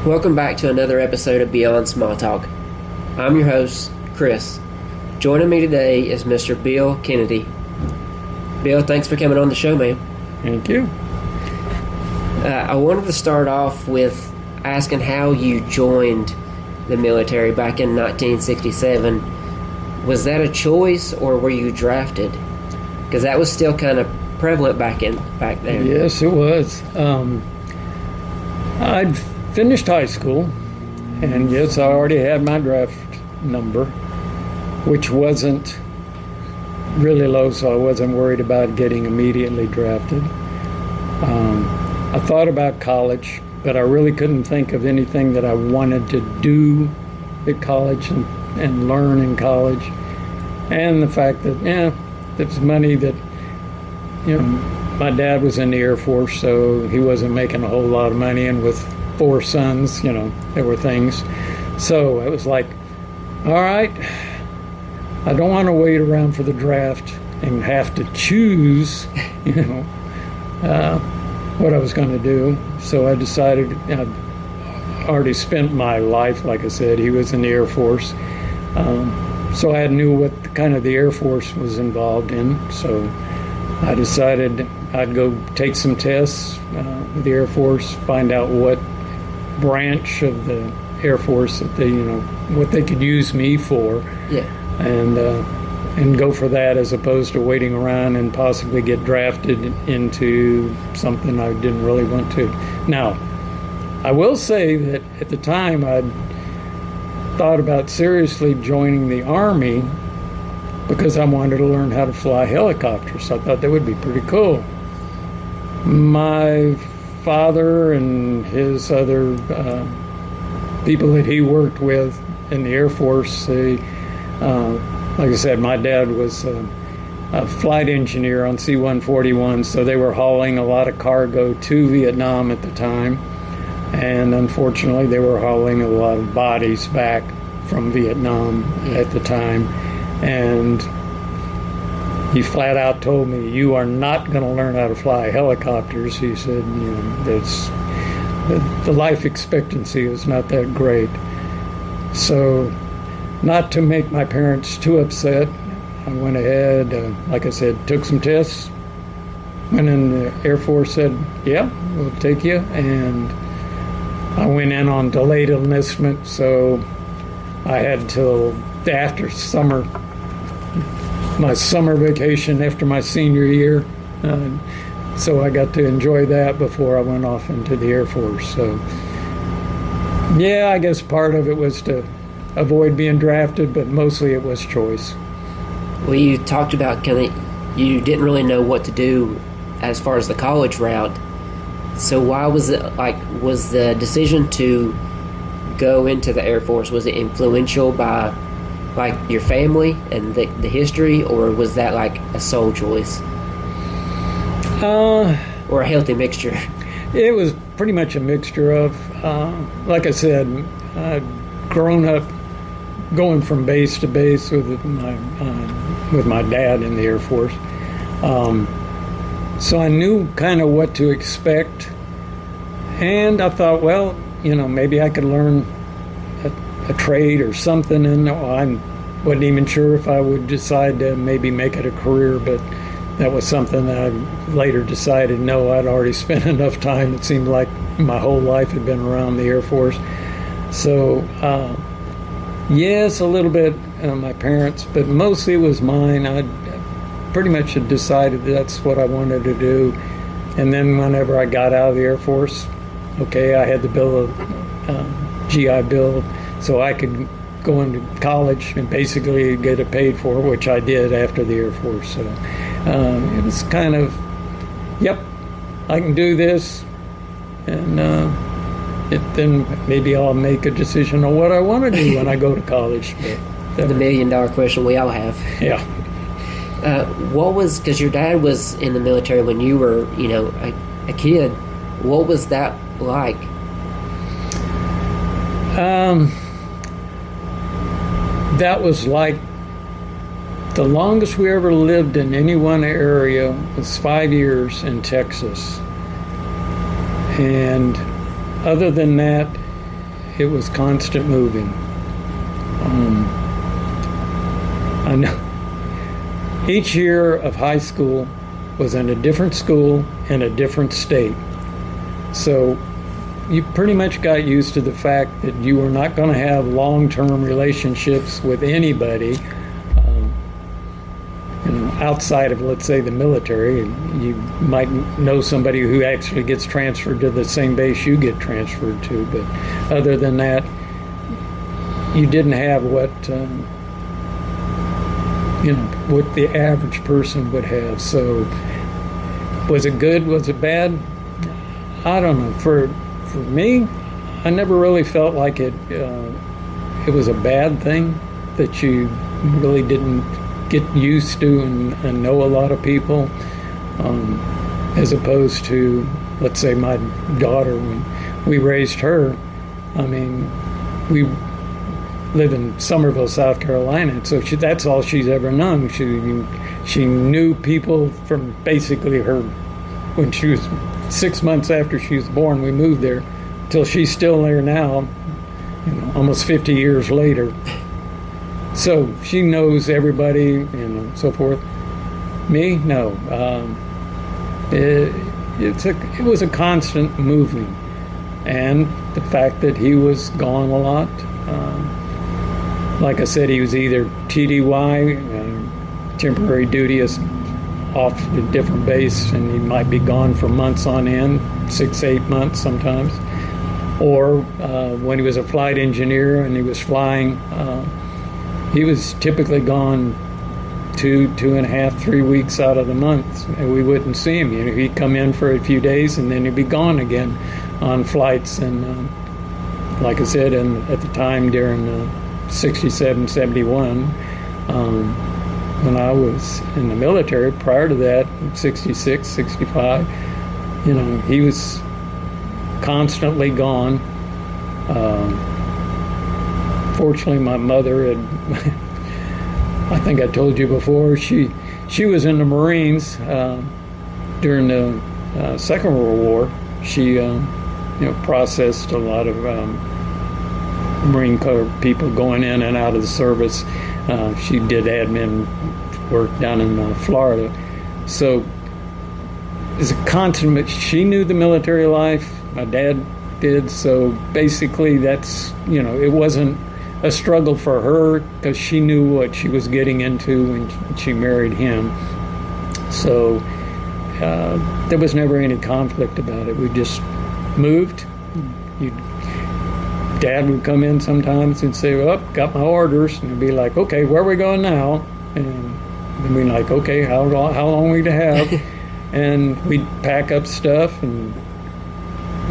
Welcome back to another episode of Beyond Small Talk. I'm your host, Chris. Joining me today is Mr. Bill Kennedy. Bill, thanks for coming on the show, man. Thank you. I wanted to start off with asking how you joined the military back in 1967. Was that a choice or were you drafted? Because that was still kind of prevalent back then. Yes, it was. I'd finished high school, and yes, I already had my draft number, which wasn't really low, so I wasn't worried about getting immediately drafted. I thought about college, but I really couldn't think of anything that I wanted to do at college and learn in college. And the fact that, there's money that, my dad was in the Air Force, so he wasn't making a whole lot of money, and with 4 sons, there were things. So it was like, all right, I don't want to wait around for the draft and have to choose, what I was going to do. So I decided, I'd already spent my life, like I said, he was in the Air Force. So I knew what kind of the Air Force was involved in. So I decided I'd go take some tests with the Air Force, find out what branch of the Air Force that they, what they could use me for. Yeah. And go for that as opposed to waiting around and possibly get drafted into something I didn't really want to. Now, I will say that at the time I'd thought about seriously joining the Army because I wanted to learn how to fly helicopters. I thought that would be pretty cool. My father and his other people that he worked with in the Air Force, like I said, my dad was a flight engineer on C-141, so they were hauling a lot of cargo to Vietnam at the time. And unfortunately, they were hauling a lot of bodies back from Vietnam at the time. And he flat out told me, "You are not going to learn how to fly helicopters." He said, the life expectancy is not that great. So, not to make my parents too upset, I went ahead, like I said, took some tests, went in the Air Force, said, "Yeah, we'll take you." And I went in on delayed enlistment, so I had till after summer, my summer vacation after my senior year. So I got to enjoy that before I went off into the Air Force. So, yeah, I guess part of it was to avoid being drafted, but mostly it was choice. Well, you talked about you didn't really know what to do as far as the college route. So why was the decision to go into the Air Force, was it influential by your family and the history, or was that like a sole choice? Or a healthy mixture? It was pretty much a mixture of, like I said, I'd grown up going from base to base with my dad in the Air Force. So I knew kind of what to expect. And I thought, well, maybe I could learn a trade or something. And I wasn't even sure if I would decide to maybe make it a career, but that was something that I later decided, no, I'd already spent enough time. It seemed like my whole life had been around the Air Force. So, yes, a little bit my parents, but mostly it was mine. I pretty much had decided that's what I wanted to do. And then whenever I got out of the Air Force, okay, I had to build a GI Bill so I could go into college and basically get it paid for, which I did after the Air Force. So it was kind of, yep, I can do this, and then maybe I'll make a decision on what I want to do when I go to college. But the $1 million question we all have. Yeah. Because your dad was in the military when you were, a kid. What was that like? That was like the longest we ever lived in any one area was 5 years in Texas. And other than that, it was constant moving. I know each year of high school was in a different school in a different state. So you pretty much got used to the fact that you were not going to have long-term relationships with anybody, outside of, let's say, the military. You might know somebody who actually gets transferred to the same base you get transferred to, but other than that, you didn't have what the average person would have. So, was it good? Was it bad? I don't know. For me, I never really felt like it was a bad thing that you really didn't get used to and know a lot of people, as opposed to, let's say, my daughter. When we raised her, I mean, we live in Summerville, South Carolina, so that's all she's ever known. She knew people from basically her, when she was 6 months after she was born, we moved there, till she's still there now, almost 50 years later. So she knows everybody, and so forth. Me, no. It was a constant moving, and the fact that he was gone a lot. Like I said, he was either TDY, temporary duty, off a different base, and he might be gone for months on end, 6-8 months sometimes. Or when he was a flight engineer and he was flying, he was typically gone 2.5, 3 weeks out of the month, and we wouldn't see him. He'd come in for a few days and then he'd be gone again on flights. And like I said, at the time during 67, 71, when I was in the military, prior to that, 66, 65, he was constantly gone. Fortunately, my mother had, I think I told you before, she was in the Marines during the Second World War. She processed a lot of Marine Corps people going in and out of the service. She did admin work down in Florida. So it's a constant. She knew the military life. My dad did. So basically, that's, it wasn't a struggle for her because she knew what she was getting into when she married him. So there was never any conflict about it. We just moved. Dad would come in sometimes and say, "Oh, got my orders," and he'd be like, "Okay, where are we going now?" And then we'd be like, "Okay, how long are we to have?" And we'd pack up stuff, and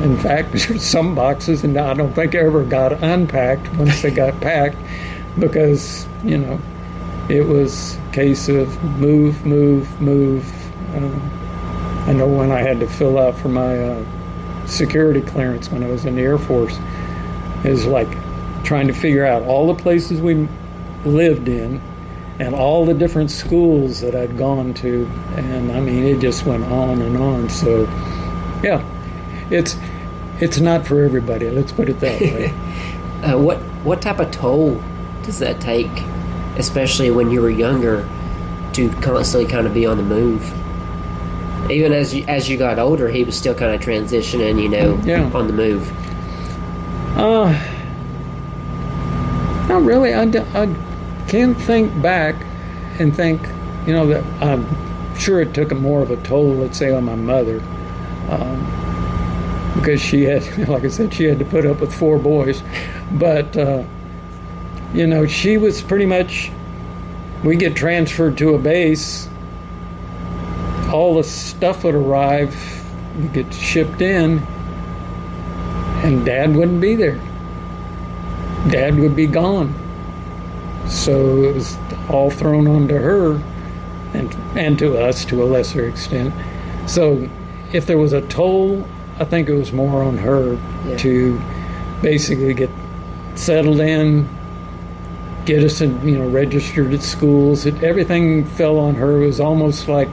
in fact, there's some boxes, and I don't think I ever got unpacked once they got packed, because it was a case of move. I know when I had to fill out for my security clearance when I was in the Air Force, it was like trying to figure out all the places we lived in and all the different schools that I'd gone to, and I mean, it just went on and on. So, yeah, it's not for everybody. Let's put it that way. What type of toll does that take, especially when you were younger, to constantly kind of be on the move? Even as you got older, he was still kind of transitioning, on the move. Not really. I can think back and think, that I'm sure it took more of a toll, let's say, on my mother, because she had, like I said, she had to put up with 4 boys. But, she was pretty much, we get transferred to a base, all the stuff would arrive, we get shipped in, and Dad wouldn't be there. Dad would be gone. So it was all thrown onto her and to us to a lesser extent. So if there was a toll, I think it was more on her to basically get settled in, get us registered at schools. Everything fell on her. It was almost like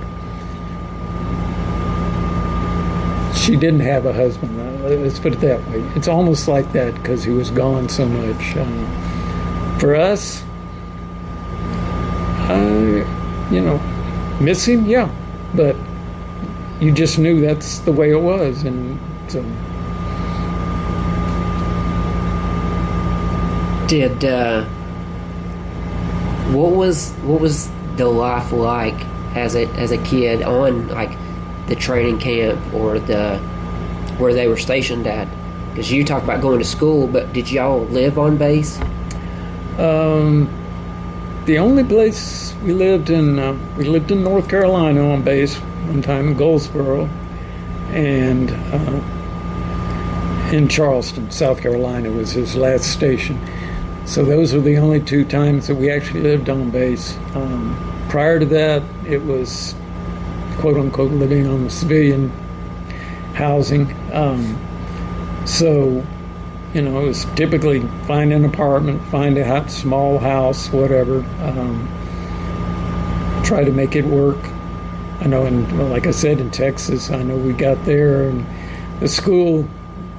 she didn't have a husband. let's put it that way. It's almost like that because he was gone so much. For us, miss him, yeah, but you just knew that's the way it was, and so. Did what was the life like as a kid on like the training camp or where they were stationed at? Because you talked about going to school, but did y'all live on base? The only place we lived in North Carolina on base one time in Goldsboro, and in Charleston, South Carolina was his last station. So those were the only two times that we actually lived on base. Prior to that, it was quote unquote living on the civilian housing. So, it was typically find an apartment, find a small house, whatever. Try to make it work. I know, like I said, in Texas, I know we got there, and the school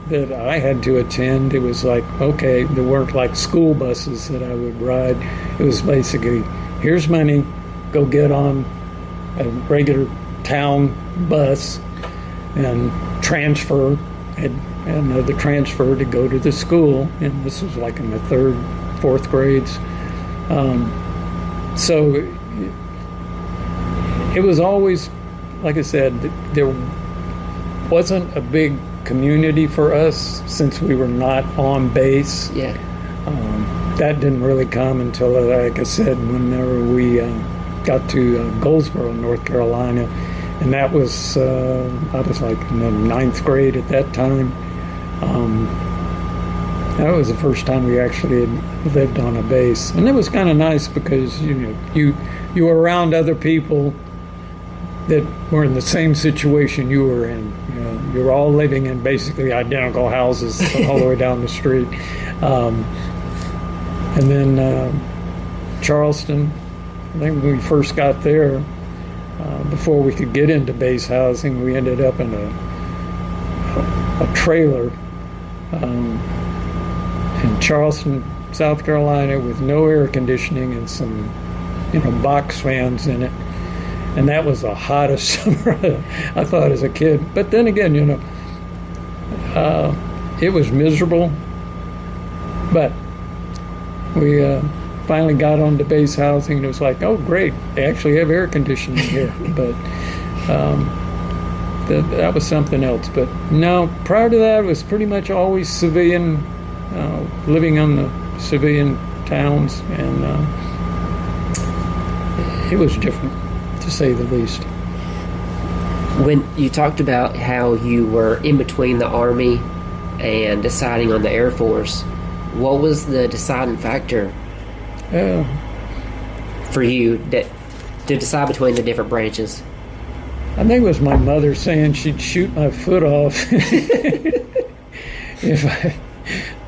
that I had to attend, it was like, okay, there weren't like school buses that I would ride. It was basically, here's money, go get on a regular town bus and transfer, and another transfer to go to the school. And this was like in the third, fourth grades. So it was always, like I said, there wasn't a big community for us since we were not on base. Yeah. That didn't really come until, like I said, whenever we got to Goldsboro, North Carolina, and that was I was like in the ninth grade at that time. That was the first time we actually had lived on a base, and it was kind of nice because you were around other people that were in the same situation you were in. You were all living in basically identical houses all the way down the street. And then Charleston, I think when we first got there, before we could get into base housing, we ended up in a trailer in Charleston, South Carolina, with no air conditioning and some, box fans in it. And that was the hottest summer I thought as a kid. But then again, it was miserable. But we finally got onto base housing, and it was like, oh, great, they actually have air conditioning here. But that was something else. But no, prior to that, it was pretty much always civilian, living on the civilian towns, and it was different, to say the least. When you talked about how you were in between the Army and deciding on the Air Force, what was the deciding factor for you to decide between the different branches? I think it was my mother saying she'd shoot my foot off if I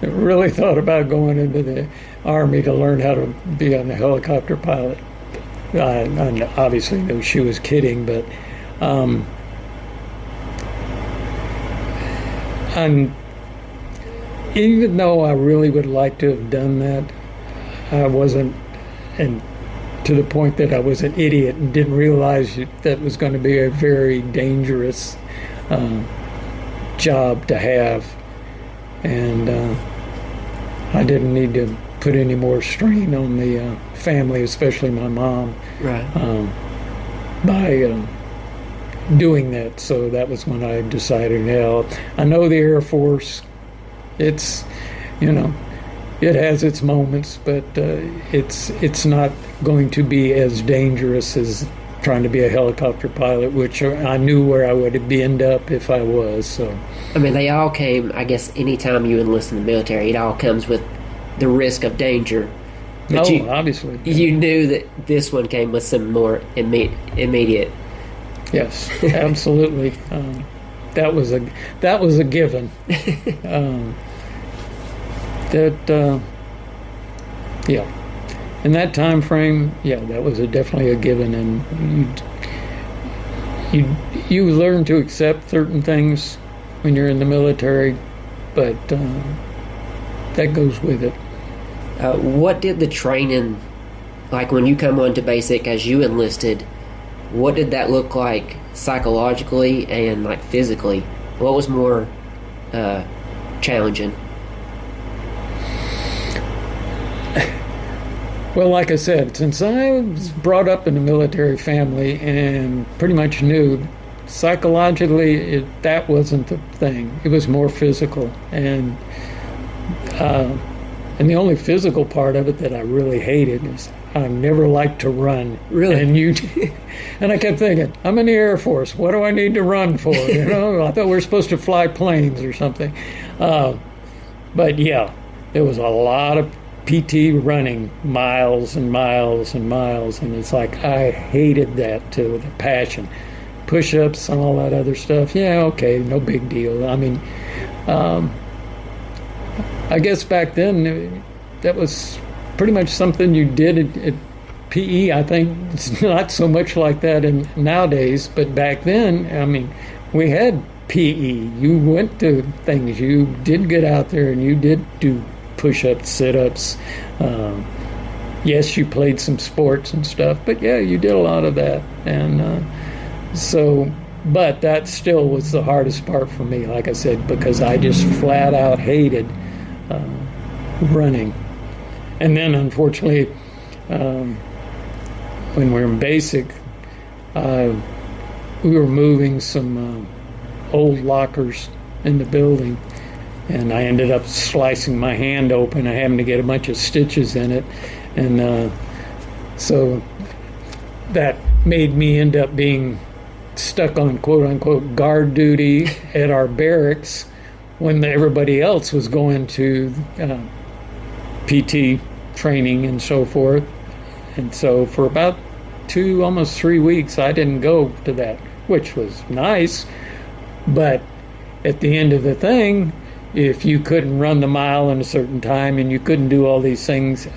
really thought about going into the Army to learn how to be a helicopter pilot. I obviously knew she was kidding, but and even though I really would like to have done that, I wasn't, and to the point that I was an idiot and didn't realize that was going to be a very dangerous job to have, and I didn't need to put any more strain on the family, especially my mom, Right. by doing that. So that was when I decided, I know the Air Force, it's, it has its moments, but it's not going to be as dangerous as trying to be a helicopter pilot, which I knew where I would end up if I was. So, I mean, they all came, I guess, anytime you enlist in the military, it all comes with the risk of danger. But obviously. You knew that this one came with some more immediate. Yes, absolutely. That was a given. In that time frame, that was definitely a given, and you learn to accept certain things when you're in the military, but that goes with it. What did the training, like when you come onto basic as you enlisted, what did that look like psychologically and like physically? What was more challenging? Well, like I said, since I was brought up in a military family and pretty much knew psychologically that wasn't the thing. It was more physical, and the only physical part of it that I really hated is I never liked to run. Really? And I kept thinking, I'm in the Air Force. What do I need to run for? You know, I thought we were supposed to fly planes or something. But yeah, there was a lot of PT running miles and miles and miles, and it's like I hated that too, with a passion. Push-ups and all that other stuff. Yeah, okay, no big deal. I mean, I guess back then that was pretty much something you did at PE. I think it's not so much like that nowadays, but back then, I mean, we had PE. You went to things. You did get out there and you did do push-ups, sit-ups. Yes, you played some sports and stuff, but yeah, you did a lot of that. And but that still was the hardest part for me, like I said, because I just flat out hated running. And then, unfortunately, when we were in basic, we were moving some old lockers in the building, and I ended up slicing my hand open and having to get a bunch of stitches in it. And so that made me end up being stuck on quote-unquote guard duty at our barracks when everybody else was going to PT training and so forth. And so for about almost 3 weeks, I didn't go to that, which was nice. But at the end of the thing, if you couldn't run the mile in a certain time and you couldn't do all these things,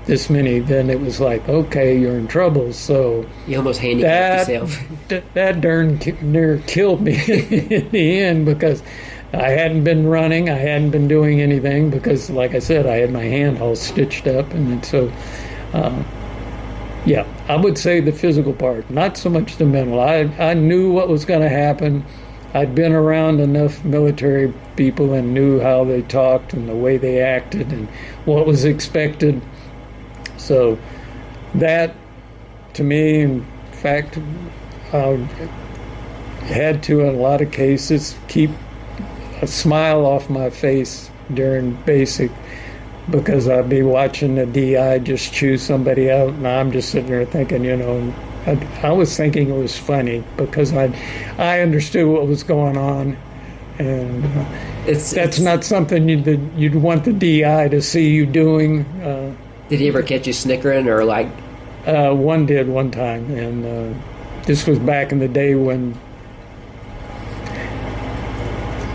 this many, then it was like, okay, you're in trouble. So you almost handicapped yourself. That darn near killed me in the end, because I hadn't been running, I hadn't been doing anything, because, like I said, I had my hand all stitched up, and so, yeah, I would say the physical part, not so much the mental. I knew what was going to happen. I'd been around enough military people and knew how they talked and the way they acted and what was expected. So that, to me, in fact, had to, in a lot of cases, keep a smile off my face during basic, because I'd be watching the DI just chew somebody out, and I'm just sitting there thinking, you know, I was thinking it was funny because I understood what was going on, and that's not something you'd want the DI to see you doing. Did he ever catch you snickering or like? One did one time, and this was back in the day when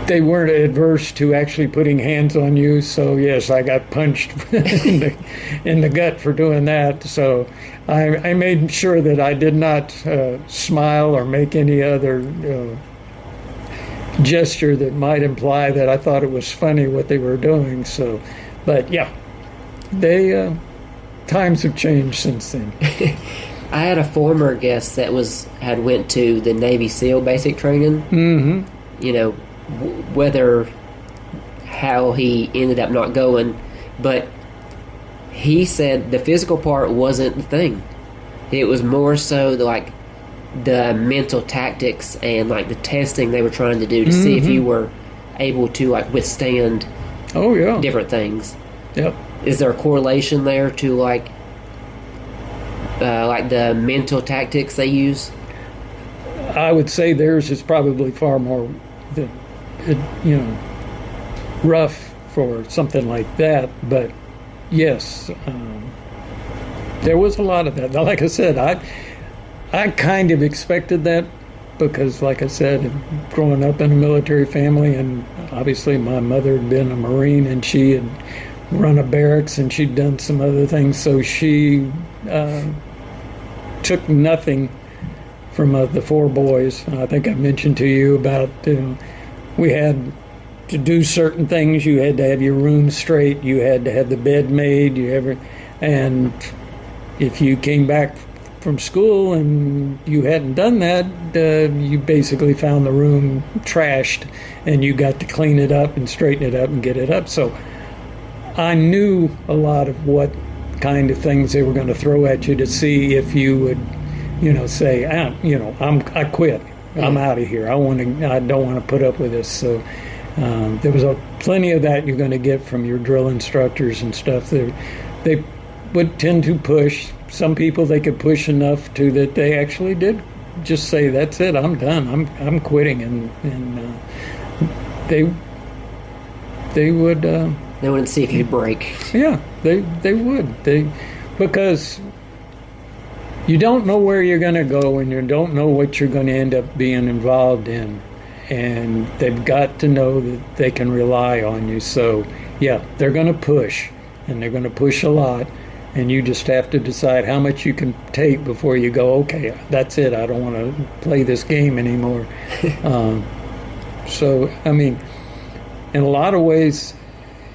they weren't adverse to actually putting hands on you. So yes, I got punched in the gut for doing that. So I made sure that I did not smile or make any other gesture that might imply that I thought it was funny what they were doing. So, but yeah, they times have changed since then. I had a former guest that had went to the Navy SEAL basic training. Mm-hmm. You know, how he ended up not going, but he said the physical part wasn't the thing. It was more so the mental tactics and like the testing they were trying to do to see if you were able to like withstand different things. Yep. Is there a correlation there to like the mental tactics they use? I would say theirs is probably far more rough for something like that, but yes, there was a lot of that. Now, like I said, I kind of expected that because, like I said, growing up in a military family, and obviously my mother had been a Marine and she had run a barracks and she'd done some other things, so she took nothing from the four boys. I think I mentioned to you about we had to do certain things. You had to have your room straight. You had to have the bed made. And if you came back from school and you hadn't done that, you basically found the room trashed, and you got to clean it up and straighten it up and get it up. So I knew a lot of what kind of things they were going to throw at you to see if you would, say, I quit. I'm out of here. I don't want to put up with this. So there was plenty of that you're going to get from your drill instructors and stuff. They would tend to push. Some people, they could push enough to that they actually did just say, "That's it. I'm done. I'm quitting." And they would. They wouldn't see if you'd break. Yeah, they would. Because you don't know where you're going to go, and you don't know what you're going to end up being involved in, and they've got to know that they can rely on you. So yeah, they're going to push, and they're going to push a lot, and you just have to decide how much you can take before you go, okay, that's it, I don't want to play this game anymore. So I mean, in a lot of ways,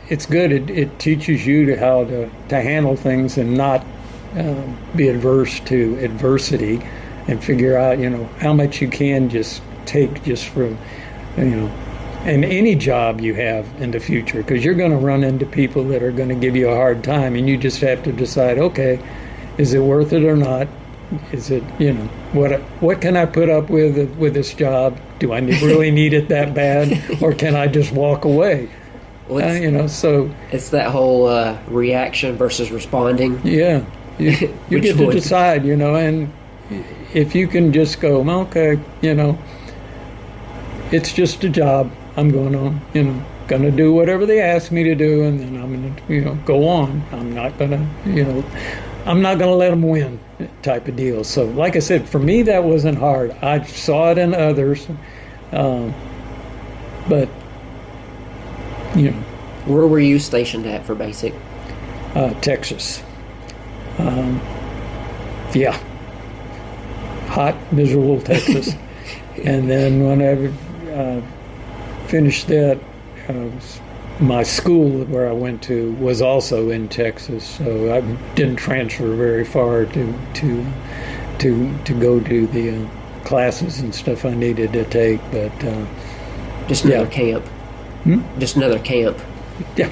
it's good. It teaches you how to handle things and not be adverse to adversity, and figure out, how much you can just take just from, and any job you have in the future, because you're going to run into people that are going to give you a hard time, and you just have to decide, okay, is it worth it or not? Is it, what can I put up with this job? Do I really need it that bad, or can I just walk away? Well, so it's that whole reaction versus responding. Yeah, you get to decide, and if you can just go, okay, it's just a job. I'm going on, going to do whatever they ask me to do, and then I'm going to, go on. I'm not going to, I'm not going to let them win, type of deal. So, like I said, for me, that wasn't hard. I saw it in others, but. Where were you stationed at for basic? Texas. Yeah. Hot, miserable Texas. And then when I finished that, my school where I went to was also in Texas, so I didn't transfer very far to go to the classes and stuff I needed to take. But just another camp. Just another camp. Yeah.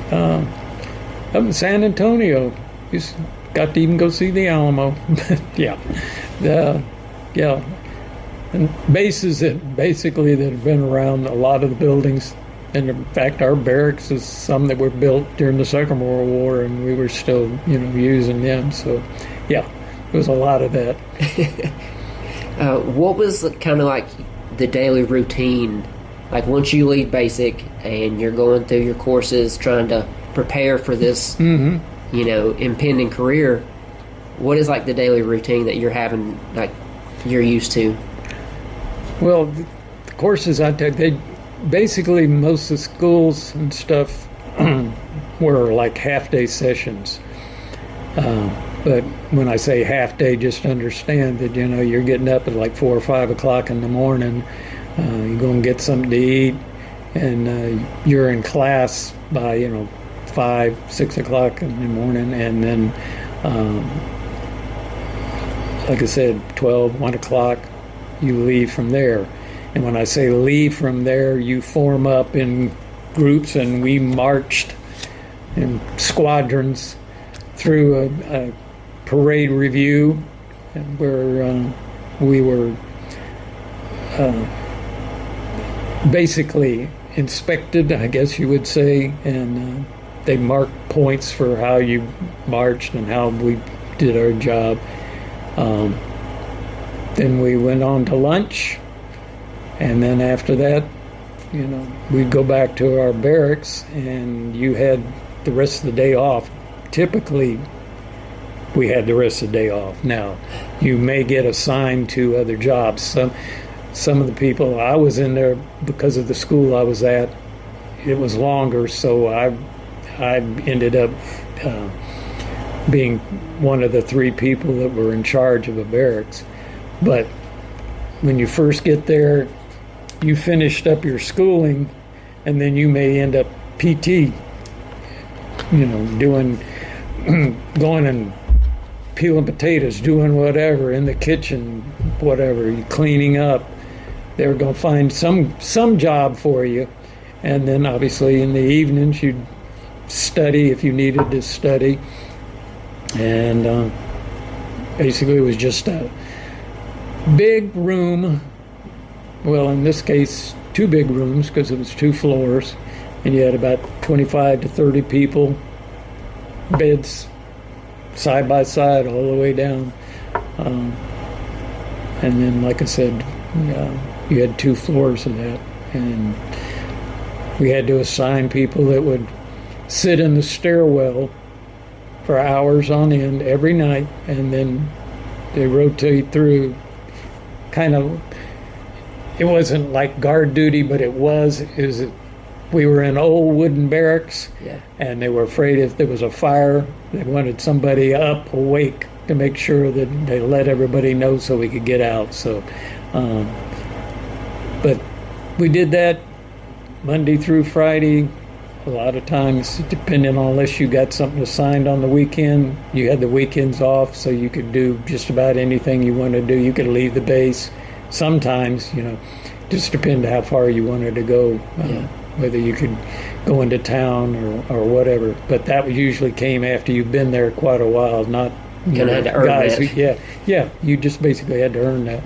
Up in San Antonio, just got to even go see the Alamo. Yeah. Yeah. And bases that basically that have been around a lot of the buildings. And in fact, our barracks is some that were built during the Second World War, and we were still, using them. So, yeah, there was a lot of that. What was kind of like the daily routine? Like once you leave basic and you're going through your courses, trying to prepare for this, impending career, what is like the daily routine that you're having, like you're used to? Well, the courses I took, they basically, most of the schools and stuff were like half-day sessions. But when I say half-day, just understand that, you're getting up at like 4 or 5 o'clock in the morning. You're going to get something to eat, and you're in class by 5, 6 o'clock in the morning, and then like I said, 12, 1 o'clock you leave from there. And when I say leave from there, you form up in groups, and we marched in squadrons through a parade review where we were basically inspected, I guess you would say, and they marked points for how you marched and how we did our job. Then we went on to lunch, and then after that, we'd go back to our barracks, and you had the rest of the day off. Typically, we had the rest of the day off. Now, you may get assigned to other jobs. Some of the people, I was in there because of the school I was at, it was longer, so I ended up being one of the 3 people that were in charge of a barracks. But when you first get there, you finished up your schooling, and then you may end up PT, doing, going and peeling potatoes, doing whatever in the kitchen, whatever, you cleaning up. They were going to find some job for you, and then obviously in the evenings you'd study if you needed to study, and basically it was just a big room. Well, in this case, 2 big rooms because it was 2 floors, and you had about 25 to 30 people, beds side by side all the way down. And then, like I said, you had 2 floors of that, and we had to assign people that would sit in the stairwell for hours on end every night, and then they rotate through. Kind of, it wasn't like guard duty, but we were in old wooden barracks, and they were afraid if there was a fire, they wanted somebody up awake to make sure that they let everybody know so we could get out. So, but we did that Monday through Friday. A lot of times, depending on, unless you got something assigned on the weekend, you had the weekends off, so you could do just about anything you wanted to do. You could leave the base. Sometimes, just depend how far you wanted to go, whether you could go into town or whatever. But that usually came after you've been there quite a while, not had to earn guys. that. You just basically had to earn that.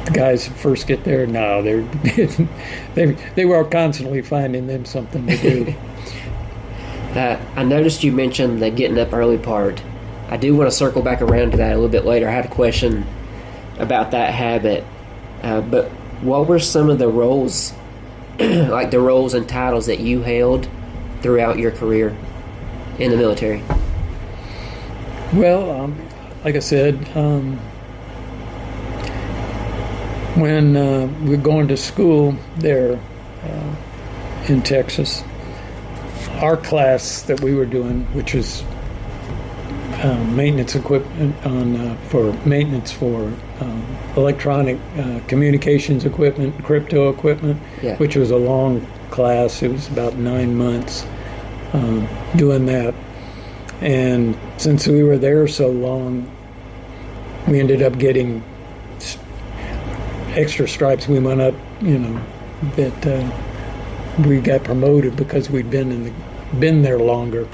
The guys first get there, no, they were constantly finding them something to do. I noticed you mentioned the getting up early part. I do want to circle back around to that a little bit later. I had a question about that habit. But what were some of the roles, like the roles and titles that you held throughout your career in the military? Well, like I said, when we were going to school there in Texas, our class that we were doing, which was maintenance equipment for maintenance for electronic communications equipment, crypto equipment, which was a long class. It was about 9 months doing that. And since we were there so long, we ended up getting extra stripes. We went up, that we got promoted because we'd been there longer,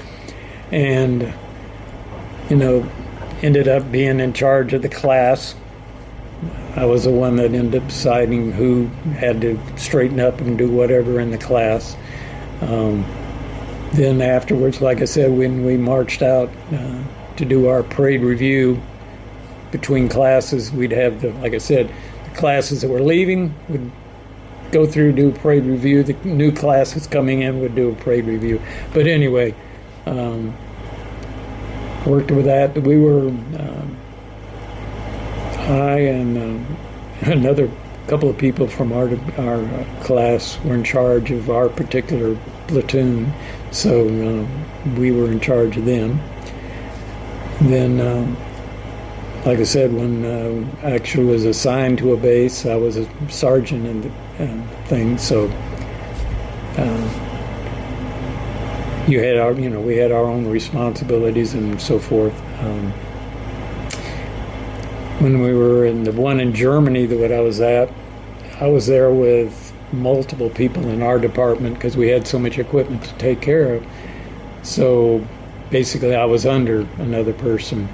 and ended up being in charge of the class. I was the one that ended up deciding who had to straighten up and do whatever in the class. Then afterwards, like I said, when we marched out to do our parade review between classes, we'd have like I said, the classes that were leaving would go through, do a parade review. The new classes coming in would do a parade review. But anyway, worked with that. We were, I and another couple of people from our class were in charge of our particular platoon, so we were in charge of them. Then, like I said, when I actually was assigned to a base, I was a sergeant in the thing, so we had our own responsibilities and so forth. When we were in the one in Germany that I was at, I was there with multiple people in our department because we had so much equipment to take care of. So basically I was under another person.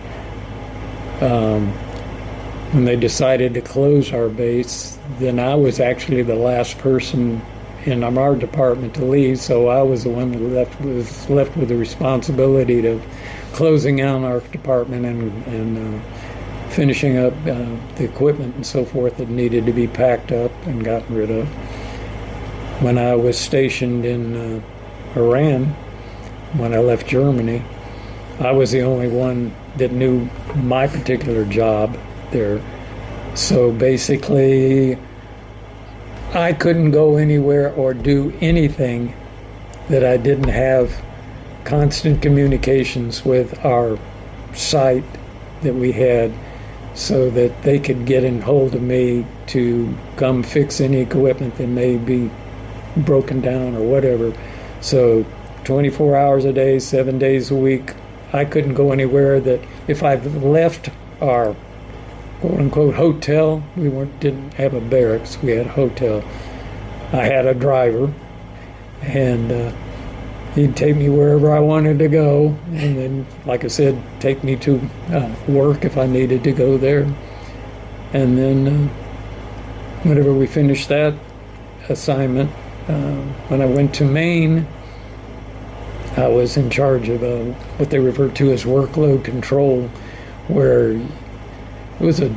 When they decided to close our base, then I was actually the last person in our department to leave, so I was the one that was left with the responsibility of closing down our department and finishing up the equipment and so forth that needed to be packed up and gotten rid of. When I was stationed in Iran, when I left Germany, I was the only one that knew my particular job there. So basically, I couldn't go anywhere or do anything that I didn't have constant communications with our site that we had. so that they could get in hold of me to come fix any equipment that may be broken down or whatever. So 24 hours a day, 7 days a week, I couldn't go anywhere. That if I left our quote-unquote hotel, didn't have a barracks, we had a hotel. I had a driver, and he'd take me wherever I wanted to go, and then, like I said, take me to work if I needed to go there. And then whenever we finished that assignment, when I went to Maine, I was in charge of what they refer to as workload control, where it was a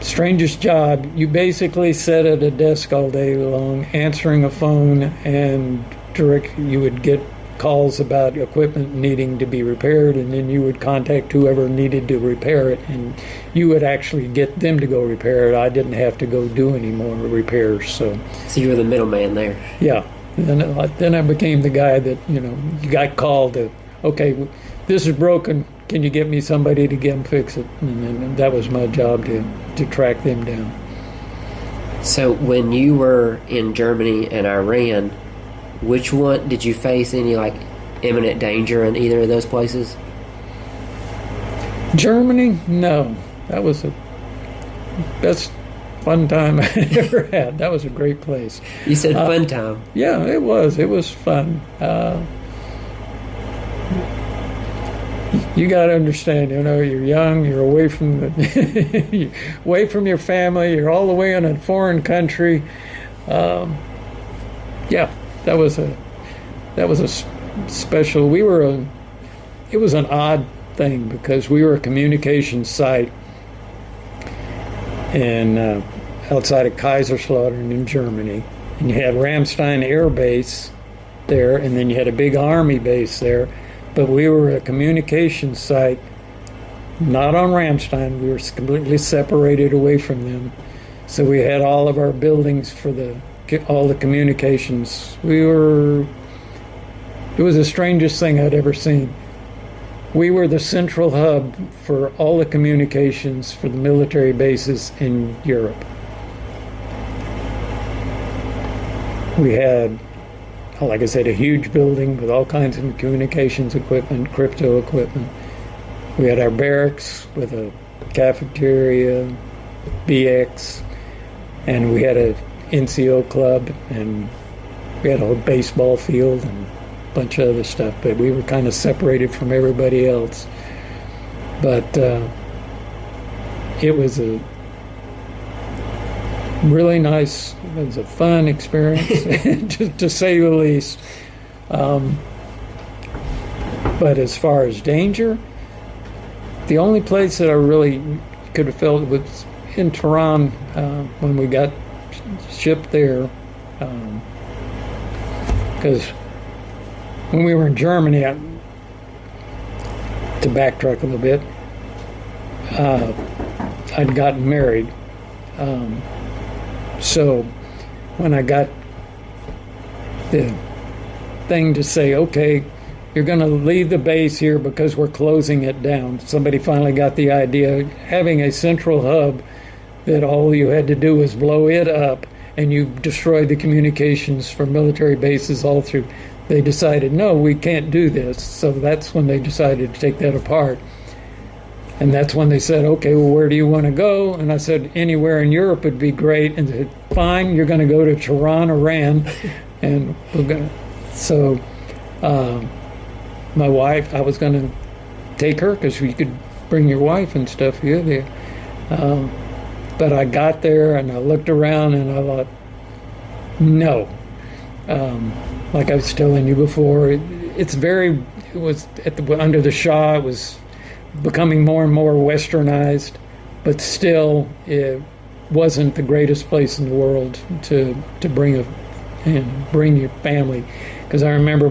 strangest job. You basically sat at a desk all day long, answering a phone, and you would get calls about equipment needing to be repaired, and then you would contact whoever needed to repair it, and you would actually get them to go repair it. I didn't have to go do any more repairs. So you were the middleman there. Yeah. Then I became the guy that, you got called to, okay, this is broken. Can you get me somebody to get them fix it? And then that was my job to track them down. So when you were in Germany and Iran, which one did you face any imminent danger in either of those places? Germany? No. That was the best fun time I ever had. That was a great place. You said fun time. Yeah, it was. It was fun. You got to understand, you're young, you're away from away from your family, you're all the way in a foreign country. Yeah, that was a special. It was an odd thing because we were a communications site and outside of Kaiserslautern in Germany, and you had Ramstein Air Base there, and then you had a big army base there. But we were a communications site, not on Ramstein. We were completely separated away from them. So we had all of our buildings for all the communications. It was the strangest thing I'd ever seen. We were the central hub for all the communications for the military bases in Europe. We had, like I said, a huge building with all kinds of communications equipment, crypto equipment. We had our barracks with a cafeteria, BX, and we had a NCO club, and we had a baseball field and a bunch of other stuff, but we were kind of separated from everybody else. But it was a really nice, it was a fun experience, to say the least. But as far as danger, the only place that I really could have felt was in Tehran when we got shipped there. Because when we were in Germany, to backtrack a little bit, I'd gotten married. So when I got the thing to say, okay, you're going to leave the base here because we're closing it down, somebody finally got the idea, having a central hub that all you had to do was blow it up and you destroyed the communications for military bases all through. They decided, no, we can't do this. So that's when they decided to take that apart. And that's when they said, okay, well, where do you want to go? And I said, anywhere in Europe would be great. And they said, fine, you're going to go to Tehran, Iran. And we're going to. So my wife, I was going to take her because you could bring your wife and stuff here. There. But I got there and I looked around and I thought, no. Like I was telling you before, it was under the Shah, it was becoming more and more westernized, but still it wasn't the greatest place in the world to bring your family. Because I remember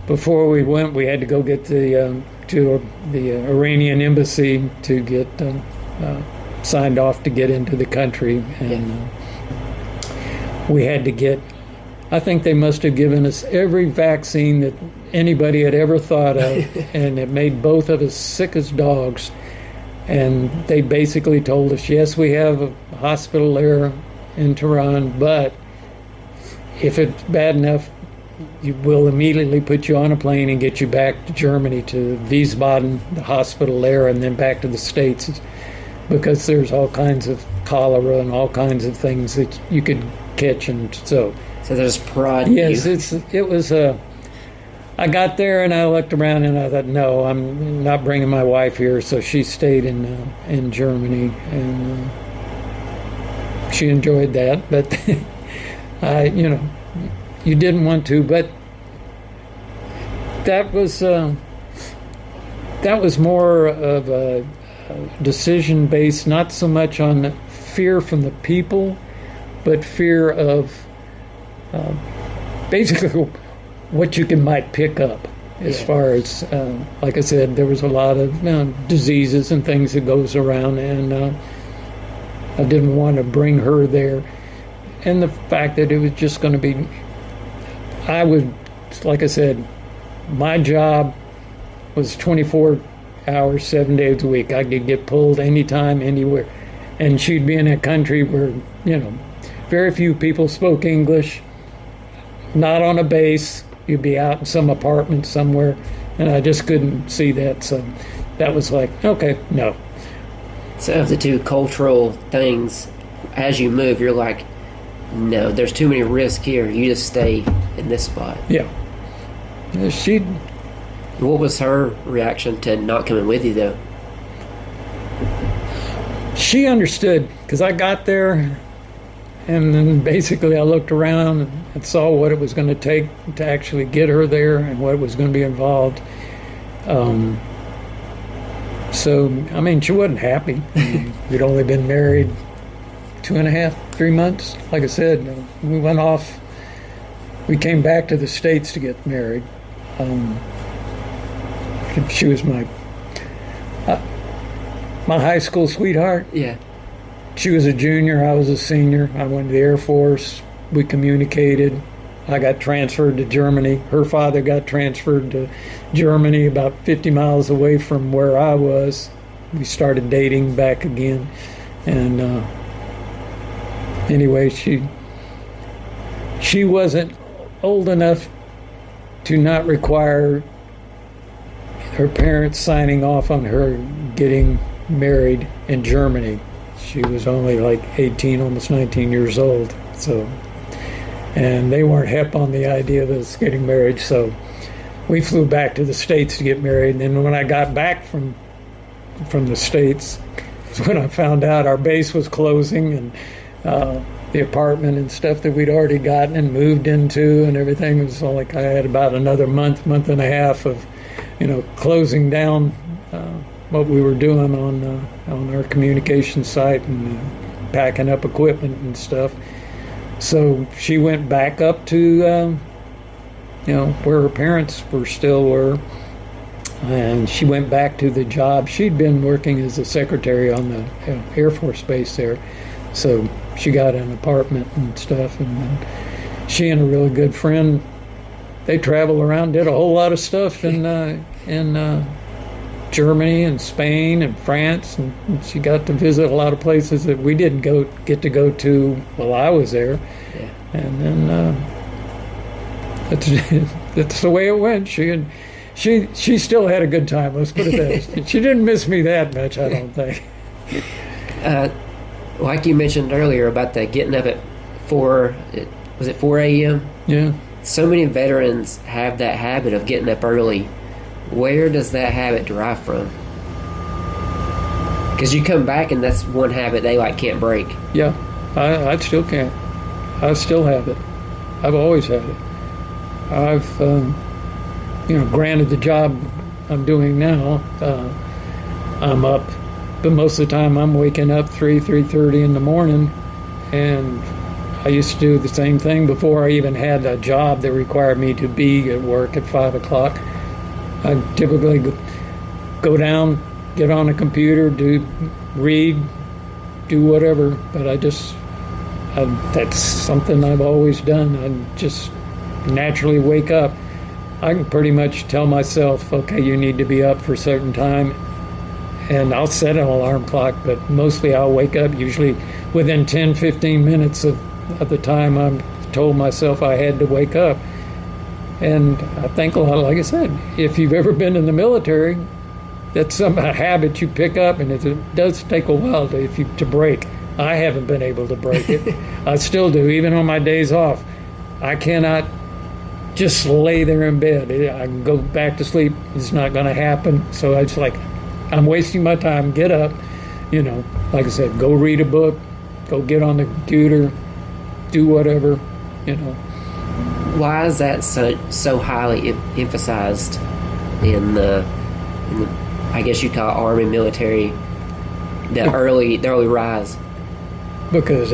before we went, we had to go get to the Iranian embassy to get signed off to get into the country, and we had to get, I think they must have given us every vaccine that anybody had ever thought of, and it made both of us sick as dogs. And they basically told us, yes, we have a hospital there in Tehran, but if it's bad enough, we'll immediately put you on a plane and get you back to Germany, to Wiesbaden, the hospital there, and then back to the States, because there's all kinds of cholera and all kinds of things that you could catch. And so there's pride in yes, you. it was I got there and I looked around and I thought, no, I'm not bringing my wife here. So she stayed in Germany, and she enjoyed that. But you didn't want to. But that was more of a decision based, not so much on fear from the people, but fear of basically what you might pick up as far as, like I said, there was a lot of diseases and things that goes around, and I didn't want to bring her there. And the fact that it was just going to be, like I said, my job was 24 hours, 7 days a week. I could get pulled anytime, anywhere. And she'd be in a country where, very few people spoke English, not on a base. You'd be out in some apartment somewhere, and I just couldn't see that. So that was like, okay, no. So of the two cultural things, as you move, you're like, no, there's too many risks here. You just stay in this spot. Yeah. What was her reaction to not coming with you, though? She understood, because I got there, and then basically I looked around and saw what it was going to take to actually get her there and what was going to be involved. So, I mean, she wasn't happy. We'd only been married 2.5, 3 months. Like I said, we went off. We came back to the States to get married. She was my high school sweetheart. Yeah. She was a junior, I was a senior. I went to the Air Force. We communicated. I got transferred to Germany. Her father got transferred to Germany, about 50 miles away from where I was. We started dating back again. And anyway, she wasn't old enough to not require her parents signing off on her getting married in Germany. She was only like 18, almost 19 years old. So, and they weren't hip on the idea of us getting married. So we flew back to the States to get married. And then when I got back from the States, is when I found out our base was closing, and the apartment and stuff that we'd already gotten and moved into and everything was like I had about another month and a half of, closing down what we were doing on our communication site and packing up equipment and stuff. So she went back up to, where her parents still were, and she went back to the job. She'd been working as a secretary on the Air Force base there, so she got an apartment and stuff. And she and a really good friend, they traveled around, did a whole lot of stuff in Germany and Spain and France, and she got to visit a lot of places that we didn't get to go to while I was there. Yeah. And then that's the way it went. She still had a good time. Let's put it that way. She didn't miss me that much, I don't think. Like you mentioned earlier about the getting up at 4 a.m.? Yeah. So many veterans have that habit of getting up early. Where does that habit derive from? Because you come back and that's one habit they can't break. Yeah, I still can't. I still have it. I've always had it. I've, granted the job I'm doing now, I'm up, but most of the time I'm waking up 3:30 in the morning, and I used to do the same thing before I even had a job that required me to be at work at 5 o'clock. I typically go down, get on a computer, read, do whatever, but that's something I've always done. I just naturally wake up. I can pretty much tell myself, okay, you need to be up for a certain time, and I'll set an alarm clock, but mostly I'll wake up usually within 10, 15 minutes of the time I'm told myself I had to wake up. And I think a lot, like I said, if you've ever been in the military, that's a habit you pick up, and it does take a while to break. I haven't been able to break it. I still do, even on my days off. I cannot just lay there in bed. I can go back to sleep. It's not going to happen. So it's like, I'm wasting my time. Get up, like I said, go read a book, go get on the computer, do whatever, Why is that so highly emphasized in the I guess you call it Army military, the early rise? Because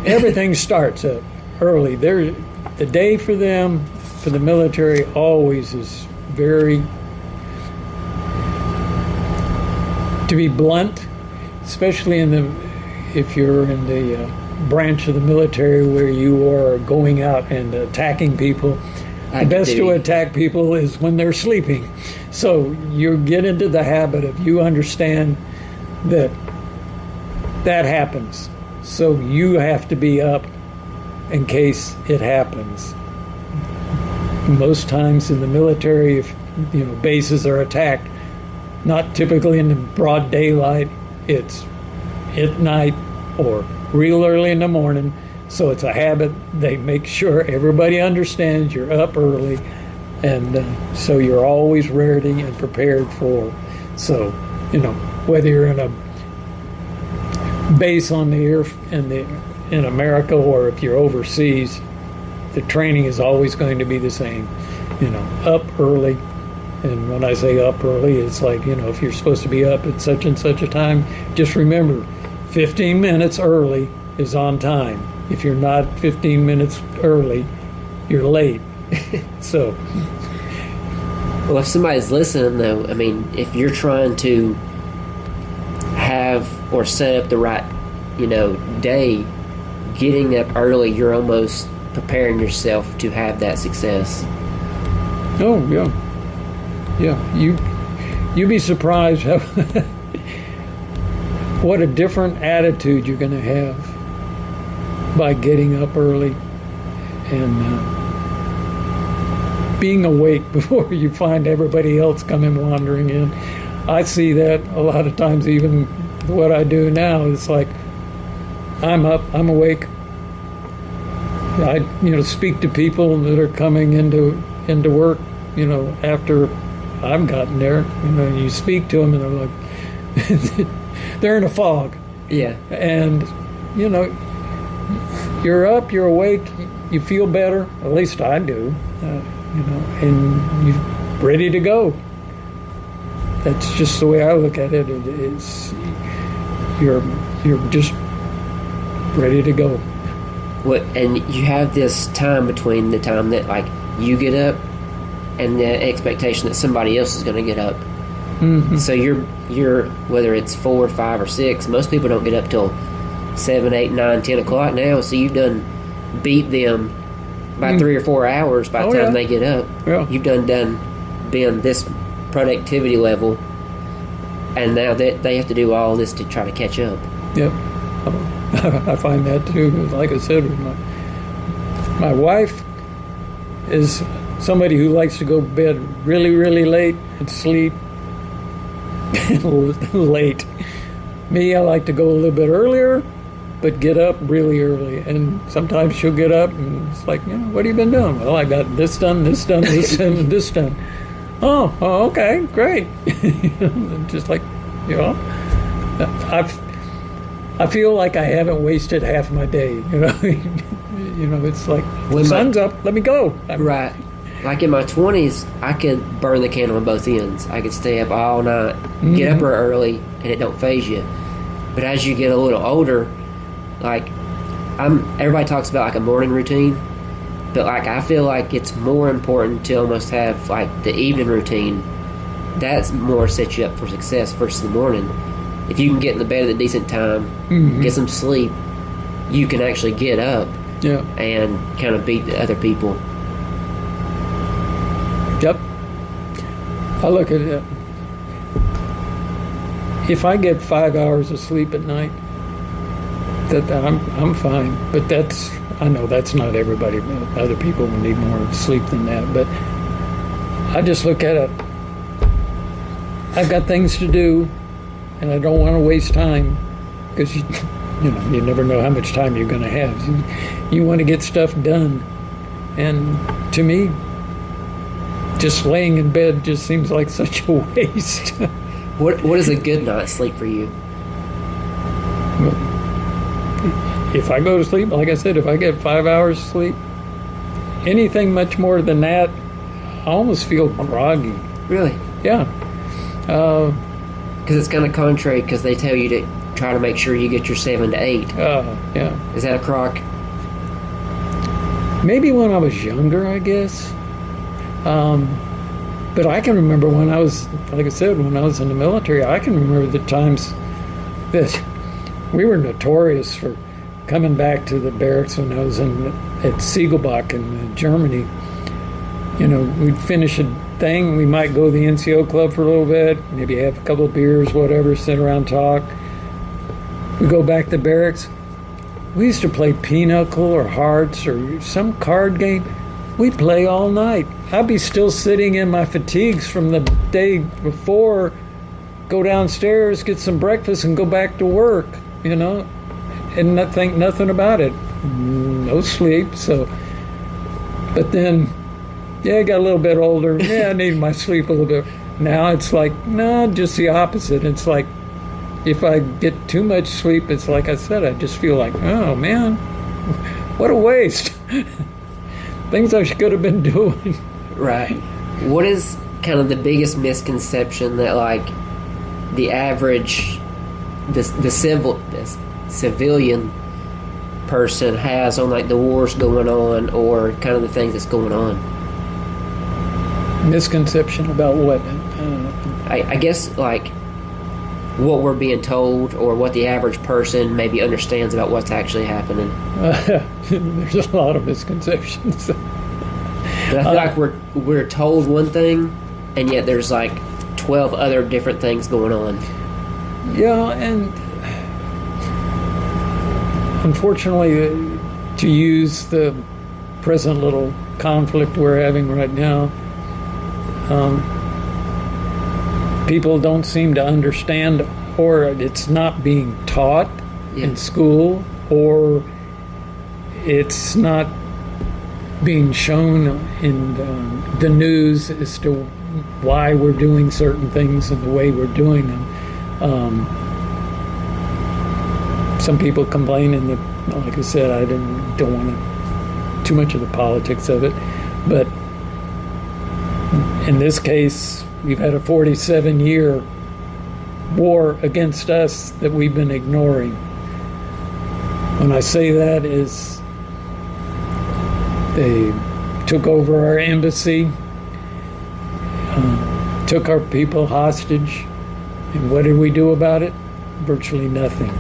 everything starts up early. The day for them, for the military, always is very, to be blunt, especially if you're in the branch of the military where you are going out and attacking people. The best to attack people is when they're sleeping. So you get into the habit of, you understand that happens. So you have to be up in case it happens. Most times in the military, if bases are attacked, not typically in the broad daylight, it's at night or real early in the morning. So it's a habit. They make sure everybody understands you're up early, and so you're always ready and prepared for. So, whether you're in a base on the air in America, or if you're overseas, the training is always going to be the same. Up early. And when I say up early, it's like, if you're supposed to be up at such and such a time, just remember, 15 minutes early is on time. If you're not 15 minutes early, you're late. So. Well, if somebody's listening, though, I mean, if you're trying to have or set up the right, day, getting up early, you're almost preparing yourself to have that success. Oh, yeah. Yeah, you'd be surprised how what a different attitude you're going to have by getting up early and being awake before you find everybody else coming wandering in. I see that a lot of times. Even what I do now, it's like, I'm up, I'm awake. I speak to people that are coming into work, after I've gotten there. You speak to them and they're like, they're in a fog. Yeah. And, you're up, you're awake, you feel better. At least I do. And you're ready to go. That's just the way I look at it. It's you're just ready to go. What? And you have this time between the time that you get up and the expectation that somebody else is going to get up. Mm-hmm. So you're whether it's 4, 5, or 6. Most people don't get up till 7, 8, 9, 10 o'clock now. So you've done beat them by 3 or 4 hours by the time they get up. Yeah. You've done been this productivity level, and now that they have to do all this to try to catch up. Yep. I find that too. Like I said, with my wife is somebody who likes to go to bed really, really late and sleep late. Me, I like to go a little bit earlier, but get up really early. And sometimes she'll get up and it's like, what have you been doing? Well, I got this done, this done, this done, and this done. Oh, okay, great. Just like, I feel like I haven't wasted half my day. It's like, the sun's up, let me go. Right. Like in my 20s, I could burn the candle on both ends. I could stay up all night, get up early, and it don't faze you. But as you get a little older, everybody talks about a morning routine, but I feel like it's more important to almost have the evening routine. That's more sets you up for success versus the morning. If you can get in the bed at a decent time, get some sleep, you can actually get up and kind of beat the other people. Yep. I look at it. if I get 5 hours of sleep at night, that I'm fine. But I know that's not everybody. Other people will need more sleep than that. But I just look at it. I've got things to do, and I don't want to waste time because you never know how much time you're going to have. You want to get stuff done, and to me, just laying in bed just seems like such a waste. What is a good night's sleep for you? If I go to sleep, like I said, if I get 5 hours sleep, anything much more than that, I almost feel groggy. Really? Yeah. Because it's kind of contrary, because they tell you to try to make sure you get your 7 to 8. Yeah. Is that a crock? Maybe when I was younger, I guess. But I can remember when I was, like I said, when I was in the military, I can remember the times that we were notorious for coming back to the barracks when I was at Siegelbach in Germany. We'd finish a thing, we might go to the NCO club for a little bit, maybe have a couple of beers, whatever, sit around, talk. We go back to barracks. We used to play pinochle or hearts or some card game. We'd play all night. I'd be still sitting in my fatigues from the day before, go downstairs, get some breakfast, and go back to work, and not think nothing about it. No sleep, so. But then, I got a little bit older. I need my sleep a little bit. Now it's like, no, just the opposite. It's like, if I get too much sleep, it's like I said, I just feel like, oh man, what a waste. Things I could have been doing. Right. What is kind of the biggest misconception that the average, the civilian person has on the wars going on or kind of the things that's going on? Misconception about what? I guess what we're being told or what the average person maybe understands about what's actually happening. There's a lot of misconceptions. But I feel like we're told one thing, and yet there's 12 other different things going on. Yeah, and unfortunately, to use the present little conflict we're having right now, people don't seem to understand, or it's not being taught in school, or it's not being shown in the news as to why we're doing certain things and the way we're doing them. Some people complaining that, like I said, I don't want too much of the politics of it, but in this case, we've had a 47-year war against us that we've been ignoring. When I say that is they took over our embassy, took our people hostage, and what did we do about it? Virtually nothing.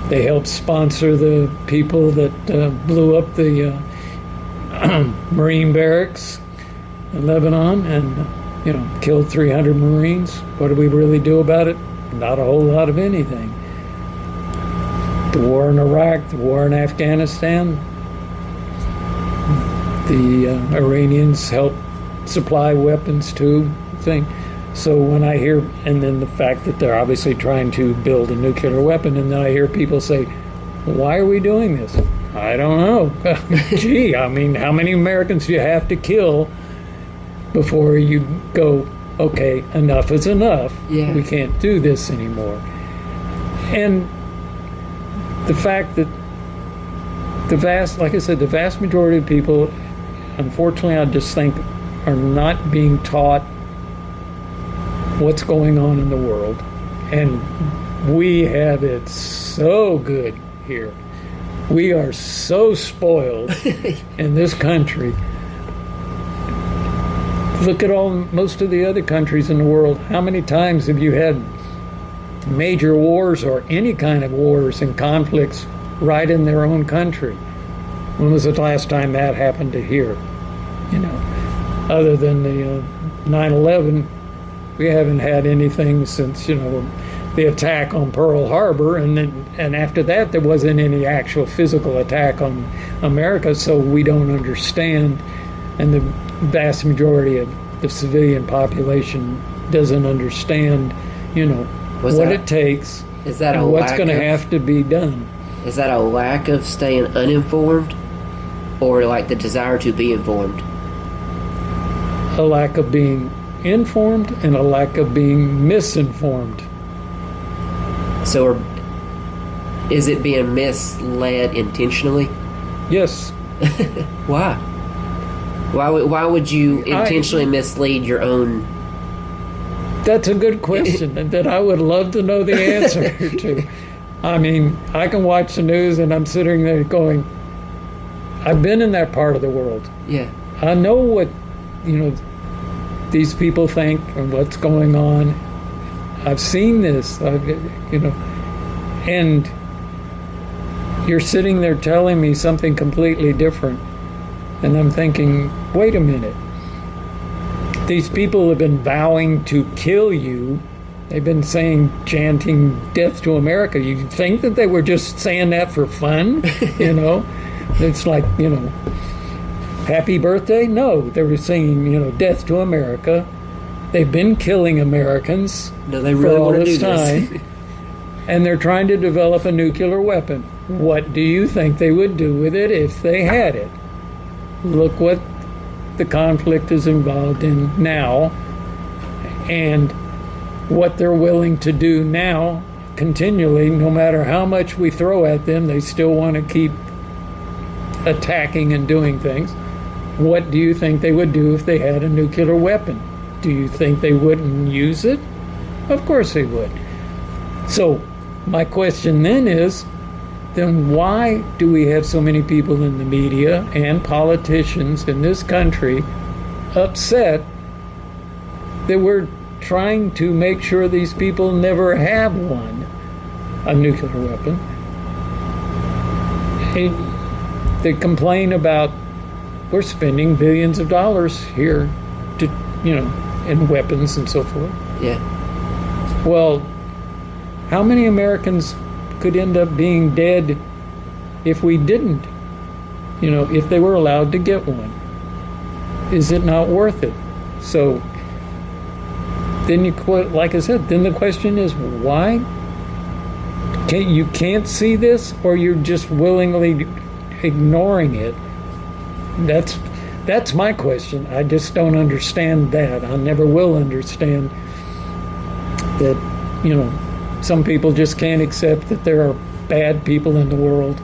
They helped sponsor the people that blew up the Marine barracks in Lebanon and killed 300 Marines. What did we really do about it? Not a whole lot of anything. The war in Iraq, the war in Afghanistan, the Iranians helped supply weapons to the thing. So when I hear, and then the fact that they're obviously trying to build a nuclear weapon, and then I hear people say, why are we doing this? I don't know. Gee, I mean, how many Americans do you have to kill before you go, okay, enough is enough. Yeah. We can't do this anymore. And the fact that like I said, the vast majority of people, unfortunately, I just think, are not being taught what's going on in the world. And we have it so good here. We are so spoiled in this country. Look at most of the other countries in the world. How many times have you had major wars or any kind of wars and conflicts right in their own country? When was the last time that happened to here? Other than the 9/11, we haven't had anything since, the attack on Pearl Harbor, and after that there wasn't any actual physical attack on America, so we don't understand, and the vast majority of the civilian population doesn't understand, what it takes, is that and what's going to have to be done. Is that a lack of staying uninformed, or like the desire to be informed? A lack of being informed and a lack of being misinformed. So is it being misled intentionally? Yes. Why? Why would you intentionally mislead your own? That's a good question that I would love to know the answer to. I mean, I can watch the news and I'm sitting there going, I've been in that part of the world. Yeah. I know what, these people think and what's going on. I've seen this, and you're sitting there telling me something completely different. And I'm thinking, wait a minute. These people have been vowing to kill you. They've been chanting death to America. You think that they were just saying that for fun? It's like, happy birthday? No, they were singing, death to America. They've been killing Americans no, they really for all want to this do time. This. And they're trying to develop a nuclear weapon. What do you think they would do with it if they had it? Look what the conflict is involved in now, and what they're willing to do now continually. No matter how much we throw at them, they still want to keep attacking and doing things. What do you think they would do if they had a nuclear weapon? Do you think they wouldn't use it? Of course they would. So my question then is, then why do we have so many people in the media and politicians in this country upset that we're trying to make sure these people never have a nuclear weapon? And they complain about we're spending billions of dollars here to, in weapons and so forth. Yeah. Well, how many Americans could end up being dead if we didn't, if they were allowed to get one? Is it not worth it? So then like I said, then the question is, why? You can't see this, or you're just willingly ignoring it? That's my question. I just don't understand that. I never will understand that, some people just can't accept that there are bad people in the world.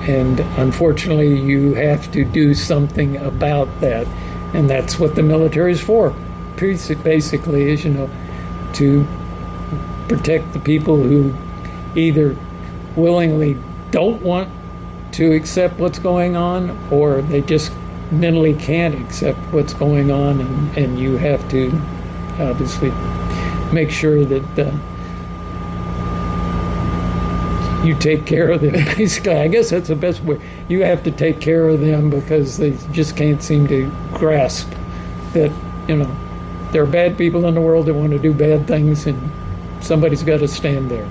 And unfortunately, you have to do something about that. And that's what the military is for. Basically, is, to protect the people who either willingly don't want to accept what's going on, or they just mentally can't accept what's going on, and you have to obviously make sure that you take care of them. Basically, I guess that's the best way. You have to take care of them because they just can't seem to grasp that, there are bad people in the world that want to do bad things, and somebody's got to stand there.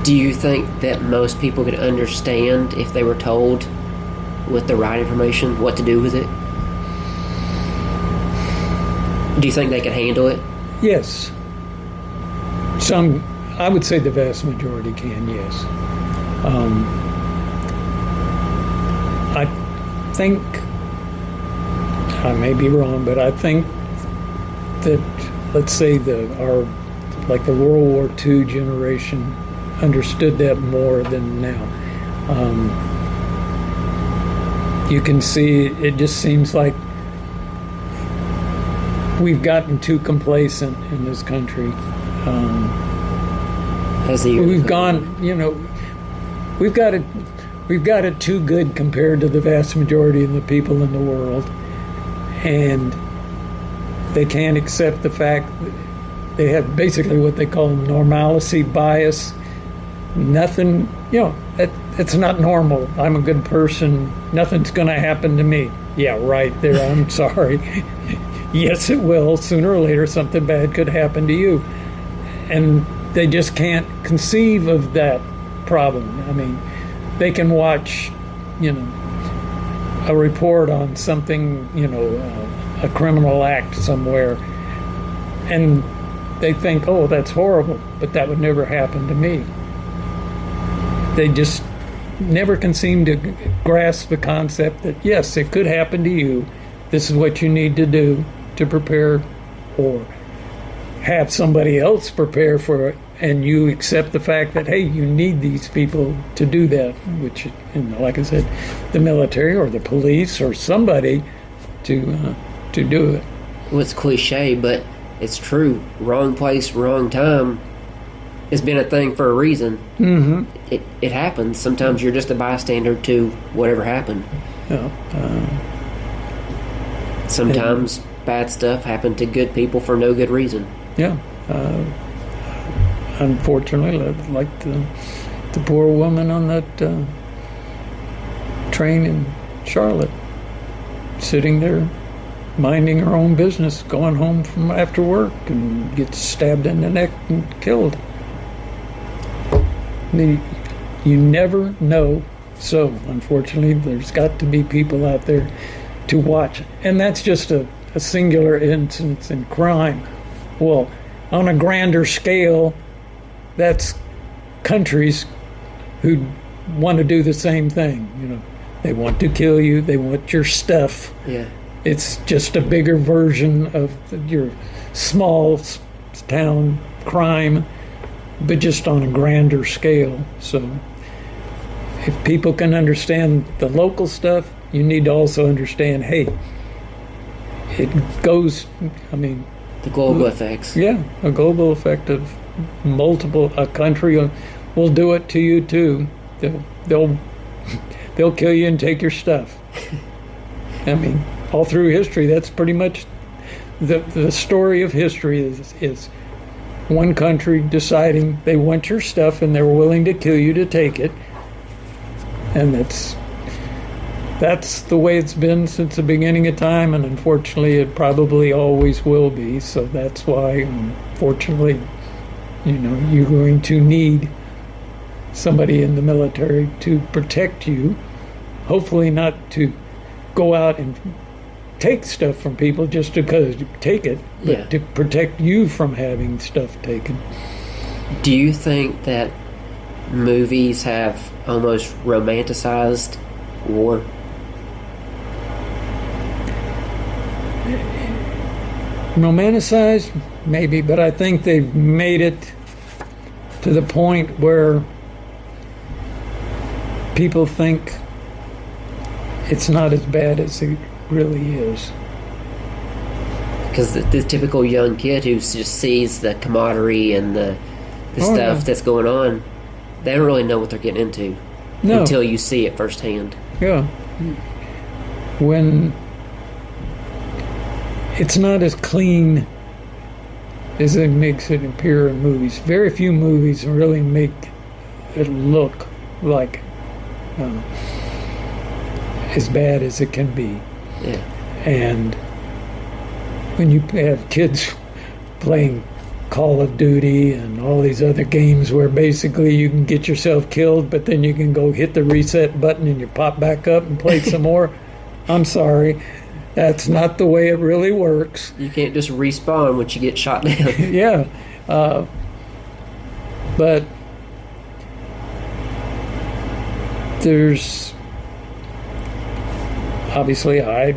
Do you think that most people could understand if they were told with the right information what to do with it? Do you think they could handle it? Yes. I would say the vast majority can, yes. I think, I may be wrong, but I think that, let's say the World War II generation understood that more than now. You can see, it just seems like we've gotten too complacent in this country. We've gone, we've got it too good compared to the vast majority of the people in the world, and they can't accept the fact that they have basically what they call normalcy bias. Nothing, it's not normal. I'm a good person. Nothing's going to happen to me. Yeah, right there. I'm sorry. Yes, it will. Sooner or later, something bad could happen to you. and they just can't conceive of that problem. I mean, they can watch, a report on something, a criminal act somewhere, and they think, oh, that's horrible, but that would never happen to me. They just never can seem to grasp the concept that, yes, it could happen to you. This is what you need to do to prepare, or have somebody else prepare for it, and you accept the fact that, hey, you need these people to do that, which, like I said, the military or the police or somebody to do it. Well, it's cliche, but it's true. Wrong place, wrong time has been a thing for a reason. Mm-hmm. It happens. Sometimes you're just a bystander to whatever happened. Yeah. Sometimes bad stuff happened to good people for no good reason. Yeah. Unfortunately, like the poor woman on that train in Charlotte, sitting there minding her own business, going home from after work, and gets stabbed in the neck and killed. You never know. So, unfortunately, there's got to be people out there to watch. And that's just a singular instance in crime. Well, on a grander scale, that's countries who want to do the same thing. They want to kill you. They want your stuff. Yeah. It's just a bigger version of your small town crime, but just on a grander scale. So if people can understand the local stuff, you need to also understand, hey, it goes, the global effects. Yeah, a global effect of a country will do it to you too. They'll kill you and take your stuff. All through history, that's pretty much the story of history is one country deciding they want your stuff and they're willing to kill you to take it. And that's the way it's been since the beginning of time, and unfortunately it probably always will be. So that's why, unfortunately, you're going to need somebody in the military to protect you. Hopefully not to go out and take stuff from people just because you take it, but to protect you from having stuff taken. Do you think that movies have almost romanticized war? Romanticized, maybe, but I think they've made it to the point where people think it's not as bad as it really is. Because the typical young kid who just sees the camaraderie and the stuff that's going on, they don't really know what they're getting into until you see it firsthand. Yeah. When it's not as clean as it makes it appear in movies. Very few movies really make it look like as bad as it can be. Yeah. And when you have kids playing Call of Duty and all these other games where basically you can get yourself killed, but then you can go hit the reset button and you pop back up and play some more, I'm sorry. That's not the way it really works. You can't just respawn once you get shot down. Yeah. But there's... Obviously, I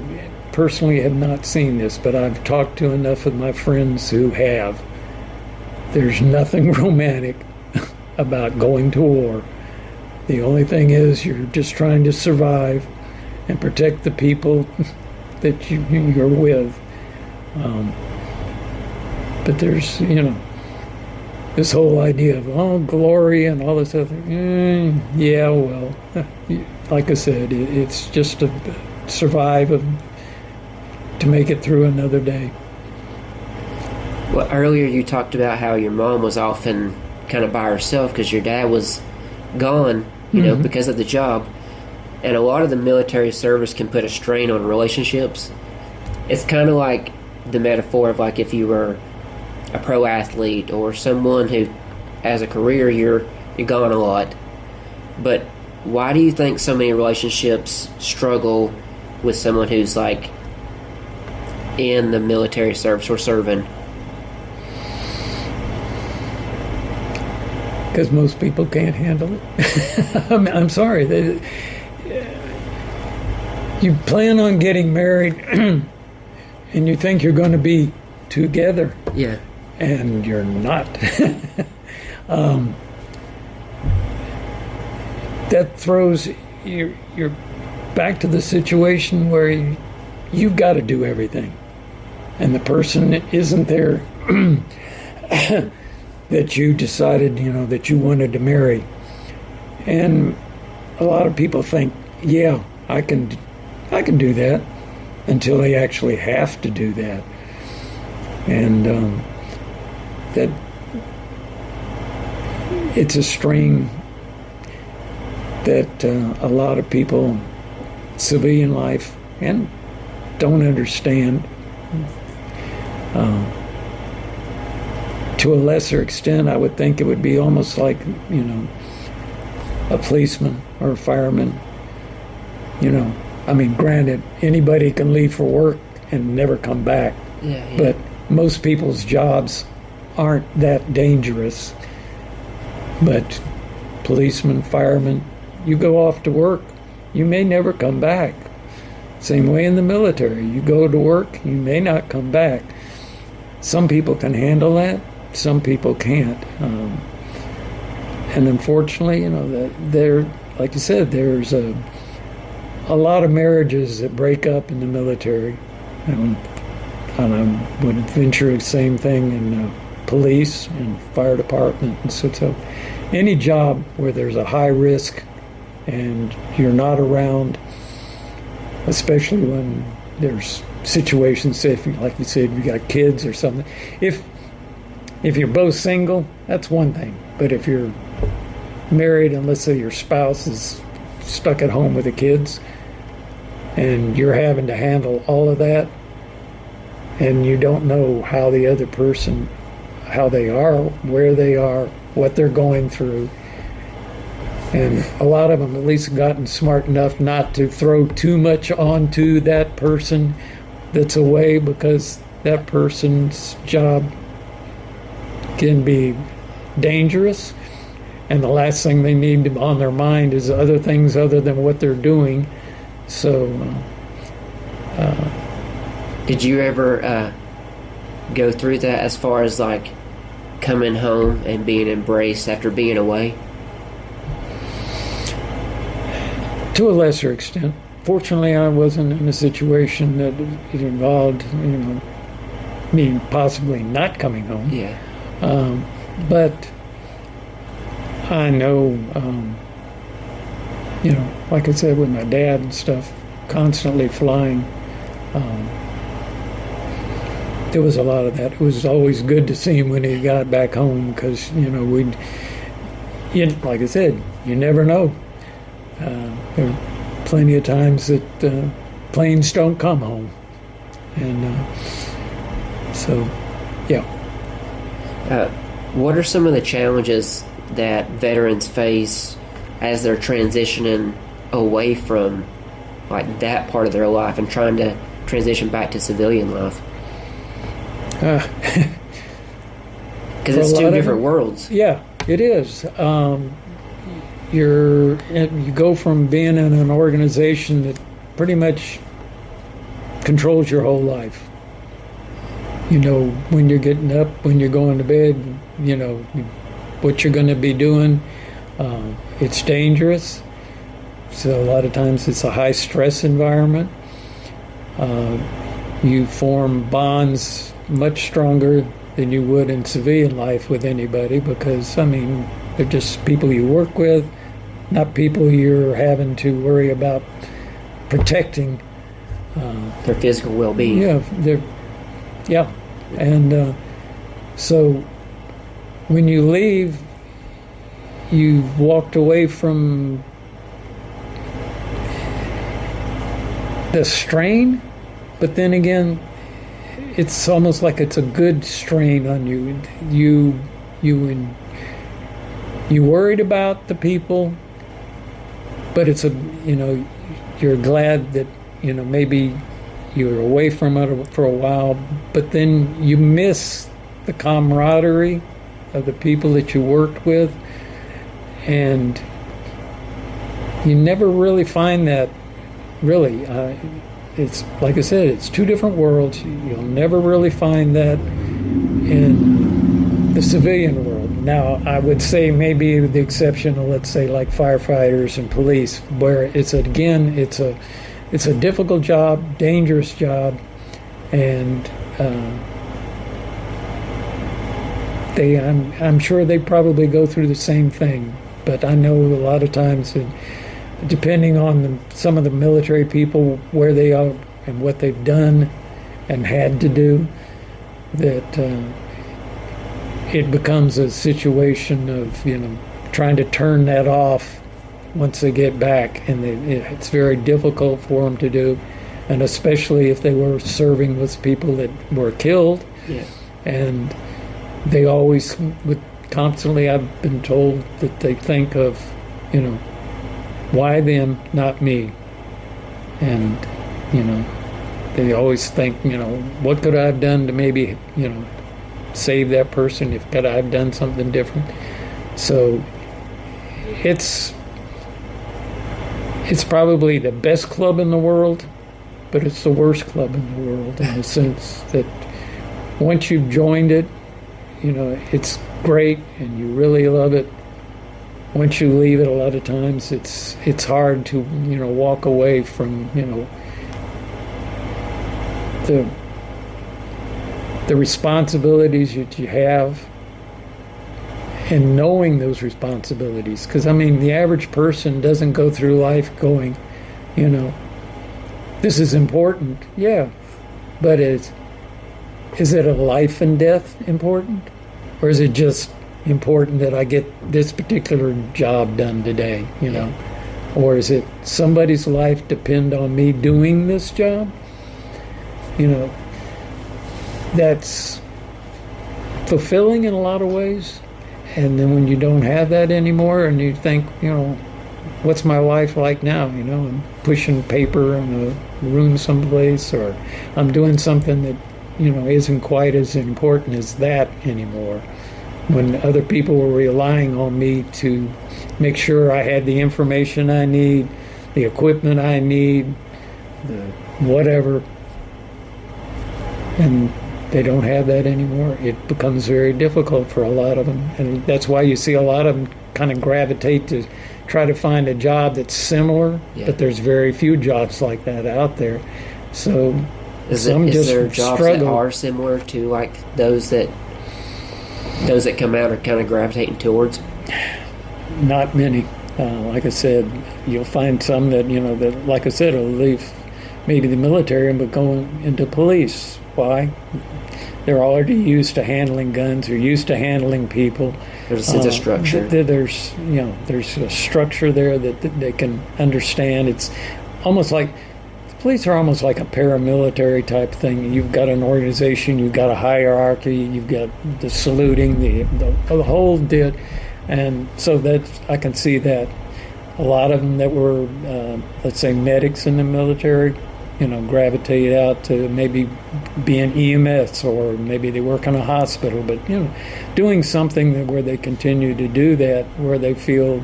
personally have not seen this, but I've talked to enough of my friends who have. There's nothing romantic about going to war. The only thing is you're just trying to survive and protect the people that you're with. But there's, this whole idea of, glory and all this other, yeah, well, like I said, it's just to survive, to make it through another day. Well, earlier you talked about how your mom was often kind of by herself because your dad was gone, because of the job. And a lot of the military service can put a strain on relationships. It's kind of like the metaphor of like if you were a pro athlete or someone who, as a career, you're gone a lot. But why do you think so many relationships struggle with someone who's like in the military service or serving? Because most people can't handle it. I'm sorry. You plan on getting married and you think you're going to be together. Yeah. And you're not. That throws you're back to the situation where you've got to do everything. And the person isn't there that you decided, that you wanted to marry. And a lot of people think, yeah, I can do that, until they actually have to do that. And that it's a strain that a lot of people, civilian life, and don't understand. To a lesser extent, I would think it would be almost like, a policeman or a fireman. Granted, anybody can leave for work and never come back. Yeah. But most people's jobs aren't that dangerous. But policemen, firemen, you go off to work, you may never come back. Same way in the military. You go to work, you may not come back. Some people can handle that, some people can't. And unfortunately, there, like you said, there's a lot of marriages that break up in the military. And I would venture the same thing in police and fire department. And so any job where there's a high risk and you're not around, especially when there's situations, if, like you said, you got kids or something. If you're both single, that's one thing. But if you're married and let's say your spouse is stuck at home with the kids and you're having to handle all of that and you don't know how the other person, how they are, where they are, what they're going through. And a lot of them at least gotten smart enough not to throw too much onto that person that's away, because that person's job can be dangerous, and the last thing they need on their mind is other things other than what they're doing. So did you ever go through that as far as like coming home and being embraced after being away? To a lesser extent. Fortunately, I wasn't in a situation that it involved, me possibly not coming home. Yeah. But I know, like I said, with my dad and stuff, constantly flying, there was a lot of that. It was always good to see him when he got back home, because, like I said, you never know. There are plenty of times that planes don't come home. And so, yeah. What are some of the challenges that veterans face as they're transitioning away from like that part of their life and trying to transition back to civilian life? Because it's two different worlds. Yeah, it is. You go from being in an organization that pretty much controls your whole life. When you're getting up, when you're going to bed, what you're going to be doing. It's dangerous. So a lot of times it's a high stress environment. You form bonds much stronger than you would in civilian life with anybody, because, they're just people you work with, not people you're having to worry about protecting. Their physical well-being. Yeah. And so when you leave, you've walked away from the strain, but then again, it's almost like it's a good strain on you. You worried about the people, but it's you're glad that maybe you were away from it for a while, but then you miss the camaraderie of the people that you worked with, and you never really find that. Really, it's like I said, it's two different worlds. You'll never really find that in the civilian world. Now, I would say maybe with the exception of, let's say, like firefighters and police, where it's a difficult job, dangerous job, and I'm sure they probably go through the same thing. But I know a lot of times that depending on some of the military people, where they are and what they've done and had to do, that it becomes a situation of trying to turn that off once they get back, and it's very difficult for them to do, and especially if they were serving with people that were killed. Yeah. And they always would constantly, I've been told that they think of why them, not me? And, they always think, what could I have done to maybe, save that person? If could I have done something different? So it's probably the best club in the world, but it's the worst club in the world in the sense that once you've joined it, it's great and you really love it. Once you leave it, a lot of times it's hard to walk away from the responsibilities that you have, and knowing those responsibilities. Because the average person doesn't go through life going, this is important, yeah, but is it a life and death important, or is it just important that I get this particular job done today, or is it somebody's life depend on me doing this job? That's fulfilling in a lot of ways. And then when you don't have that anymore, and you think, what's my life like now? I'm pushing paper in a room someplace, or I'm doing something that isn't quite as important as that anymore. When other people were relying on me to make sure I had the information I need, the equipment I need, the whatever, and they don't have that anymore, it becomes very difficult for a lot of them. And that's why you see a lot of them kind of gravitate to try to find a job that's similar, but there's very few jobs like that out there. So is some just there jobs struggle. that are similar to like those that come out are kind of gravitating towards? Not many. Like I said, you'll find some that that, like I said, will leave maybe the military but go into police. Why? They're already used to handling guns. They're used to handling people. There's a sense of structure. There's a structure there that they can understand. It's almost like the police are almost like a paramilitary type thing. You've got an organization. You've got a hierarchy. You've got the saluting, the whole deal. And so I can see that. A lot of them that were, let's say, medics in the military, gravitate out to maybe being EMS, or maybe they work in a hospital, but doing something where they continue to do that, where they feel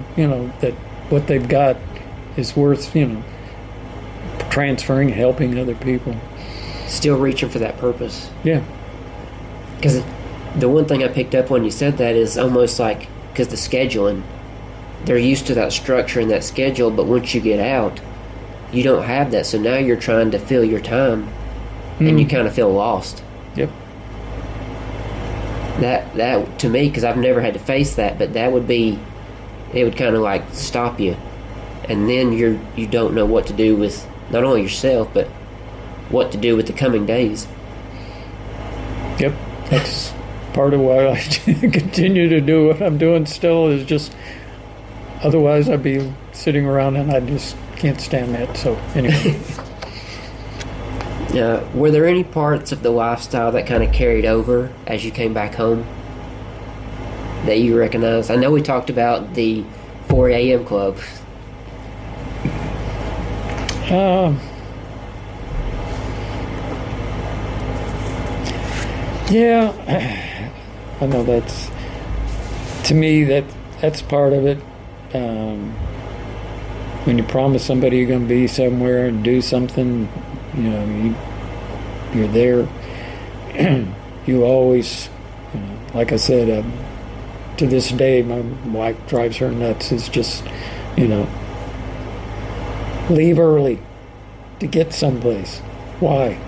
that what they've got is worth transferring, helping other people. Still reaching for that purpose. Yeah. Because the one thing I picked up when you said that is almost like, because the scheduling, they're used to that structure and that schedule, but once you get out, you don't have that, so now you're trying to fill your time, and you kind of feel lost. Yep. That to me, because I've never had to face that, but it would kind of like stop you, and then you don't know what to do with not only yourself, but what to do with the coming days. Yep. That's part of why I continue to do what I'm doing still, is just otherwise I'd be sitting around and I just can't stand that. So anyway. Were there any parts of the lifestyle that kind of carried over as you came back home that you recognized? I know we talked about the 4 a.m. club. Yeah, I know that's, to me, that's part of it. When you promise somebody you're going to be somewhere and do something, you're there. You always, like I said, to this day, my wife drives her nuts. It's just, leave early to get someplace. Why?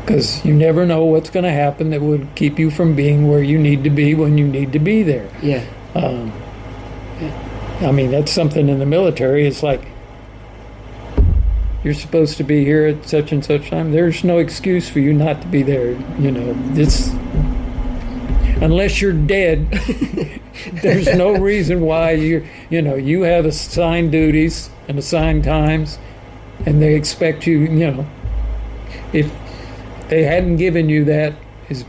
Because you never know what's going to happen that would keep you from being where you need to be when you need to be there. Yeah. I mean, that's something in the military. It's like, you're supposed to be here at such and such time. There's no excuse for you not to be there. This, unless you're dead, there's no reason why you have assigned duties and assigned times, and they expect you, if they hadn't given you that is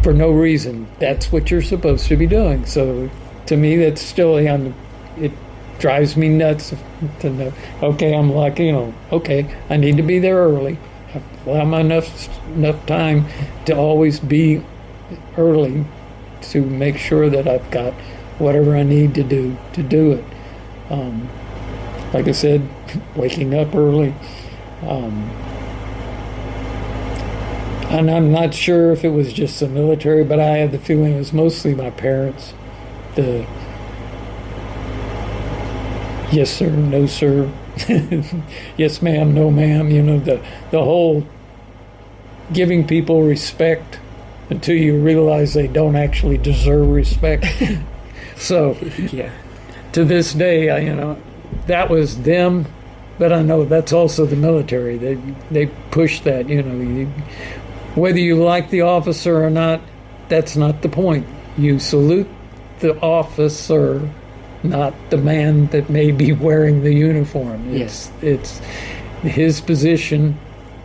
for no reason. That's what you're supposed to be doing. So to me, that's still it drives me nuts to know, okay, I'm like, okay, I need to be there early. Allow my enough time to always be early to make sure that I've got whatever I need to do it. Like I said, waking up early. And I'm not sure if it was just the military, but I had the feeling it was mostly my parents. The yes sir, no sir, yes ma'am, no ma'am, the whole giving people respect until you realize they don't actually deserve respect. So Yeah. to this day, that was them, but I know that's also the military. They push that, whether you like the officer or not, that's not the point. You salute the officer, not the man that may be wearing the uniform. It's his position,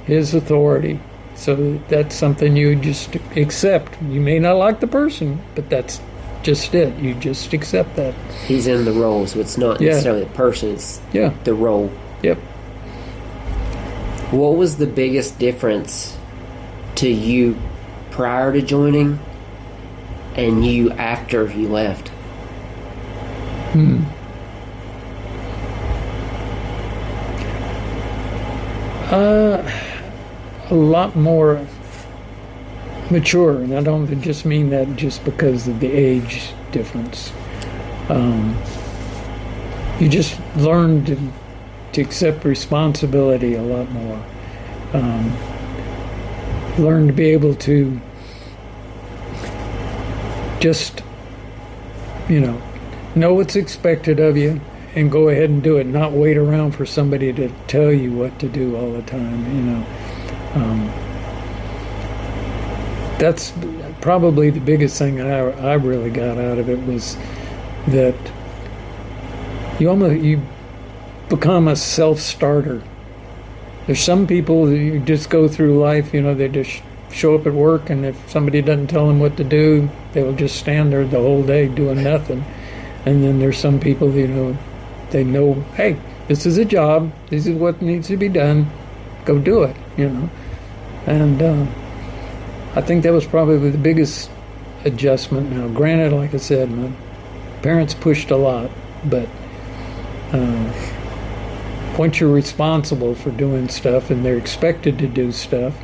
his authority. So that's something you just accept. You may not like the person, but that's just it. You just accept that. He's in the role, so it's not necessarily the person, it's the role. Yep. What was the biggest difference to you prior to joining and you after you left? A lot more mature, and I don't just mean that just because of the age difference. You just learn to accept responsibility a lot more. Learn to be able to just, know what's expected of you and go ahead and do it, not wait around for somebody to tell you what to do all the time, That's probably the biggest thing I really got out of it, was that you become a self-starter. There's some people who just go through life, they just show up at work, and if somebody doesn't tell them what to do, they will just stand there the whole day doing nothing. And then there's some people, they know, hey, this is a job, this is what needs to be done, go do it, And I think that was probably the biggest adjustment. Now, granted, like I said, my parents pushed a lot, but once you're responsible for doing stuff and they're expected to do stuff,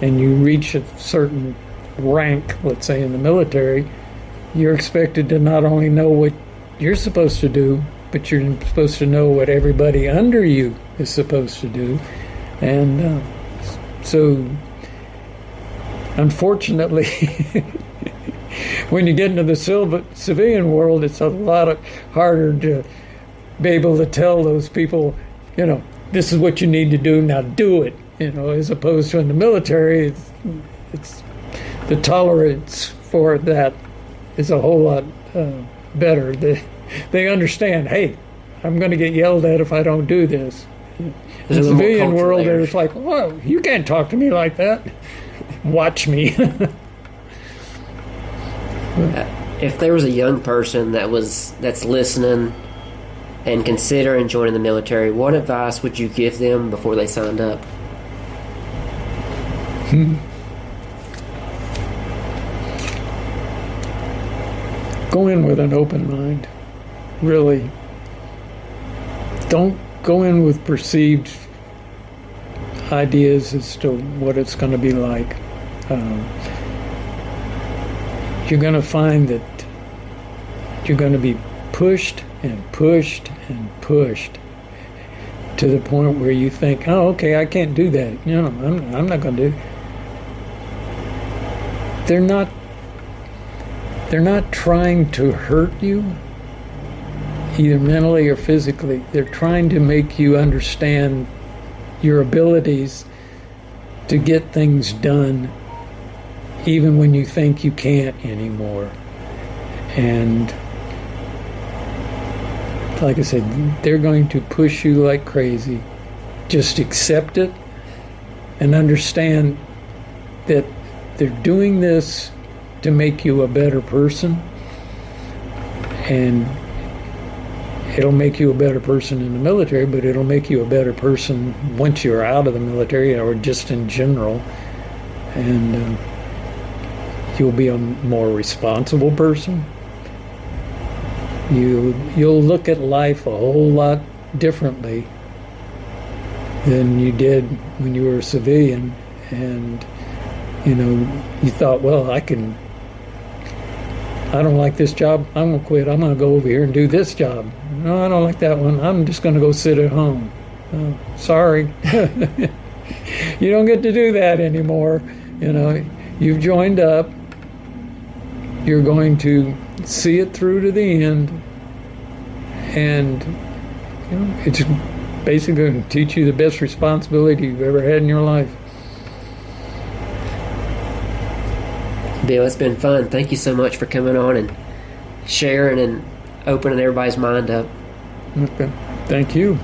and you reach a certain rank, let's say in the military, you're expected to not only know what you're supposed to do, but you're supposed to know what everybody under you is supposed to do. And so, unfortunately, when you get into the civilian world, it's a lot harder to be able to tell those people, this is what you need to do, now do it, as opposed to in the military, it's the tolerance for that is a whole lot better. They understand, hey, I'm going to get yelled at if I don't do this, In There's a the little more civilian culture world, there. there's like, whoa, you can't talk to me like that. Watch me. If there was a young person that's listening and considering joining the military, what advice would you give them before they signed up? Go in with an open mind. Really. Don't go in with perceived ideas as to what it's going to be like. You're going to find that you're going to be pushed and pushed and pushed to the point where you think, oh, okay, I can't do that. I'm not going to do it. They're not trying to hurt you, either mentally or physically. They're trying to make you understand your abilities to get things done even when you think you can't anymore. And like I said, they're going to push you like crazy. Just accept it and understand that they're doing this to make you a better person, and it'll make you a better person in the military, but it'll make you a better person once you're out of the military or just in general. And you'll be a more responsible person. You'll look at life a whole lot differently than you did when you were a civilian. And you thought, well, I don't like this job, I'm going to quit. I'm going to go over here and do this job. No, I don't like that one. I'm just going to go sit at home. Oh, sorry. You don't get to do that anymore. You've joined up. You're going to see it through to the end. And it's basically going to teach you the best responsibility you've ever had in your life. Bill, it's been fun. Thank you so much for coming on and sharing and opening everybody's mind up. Okay. Thank you.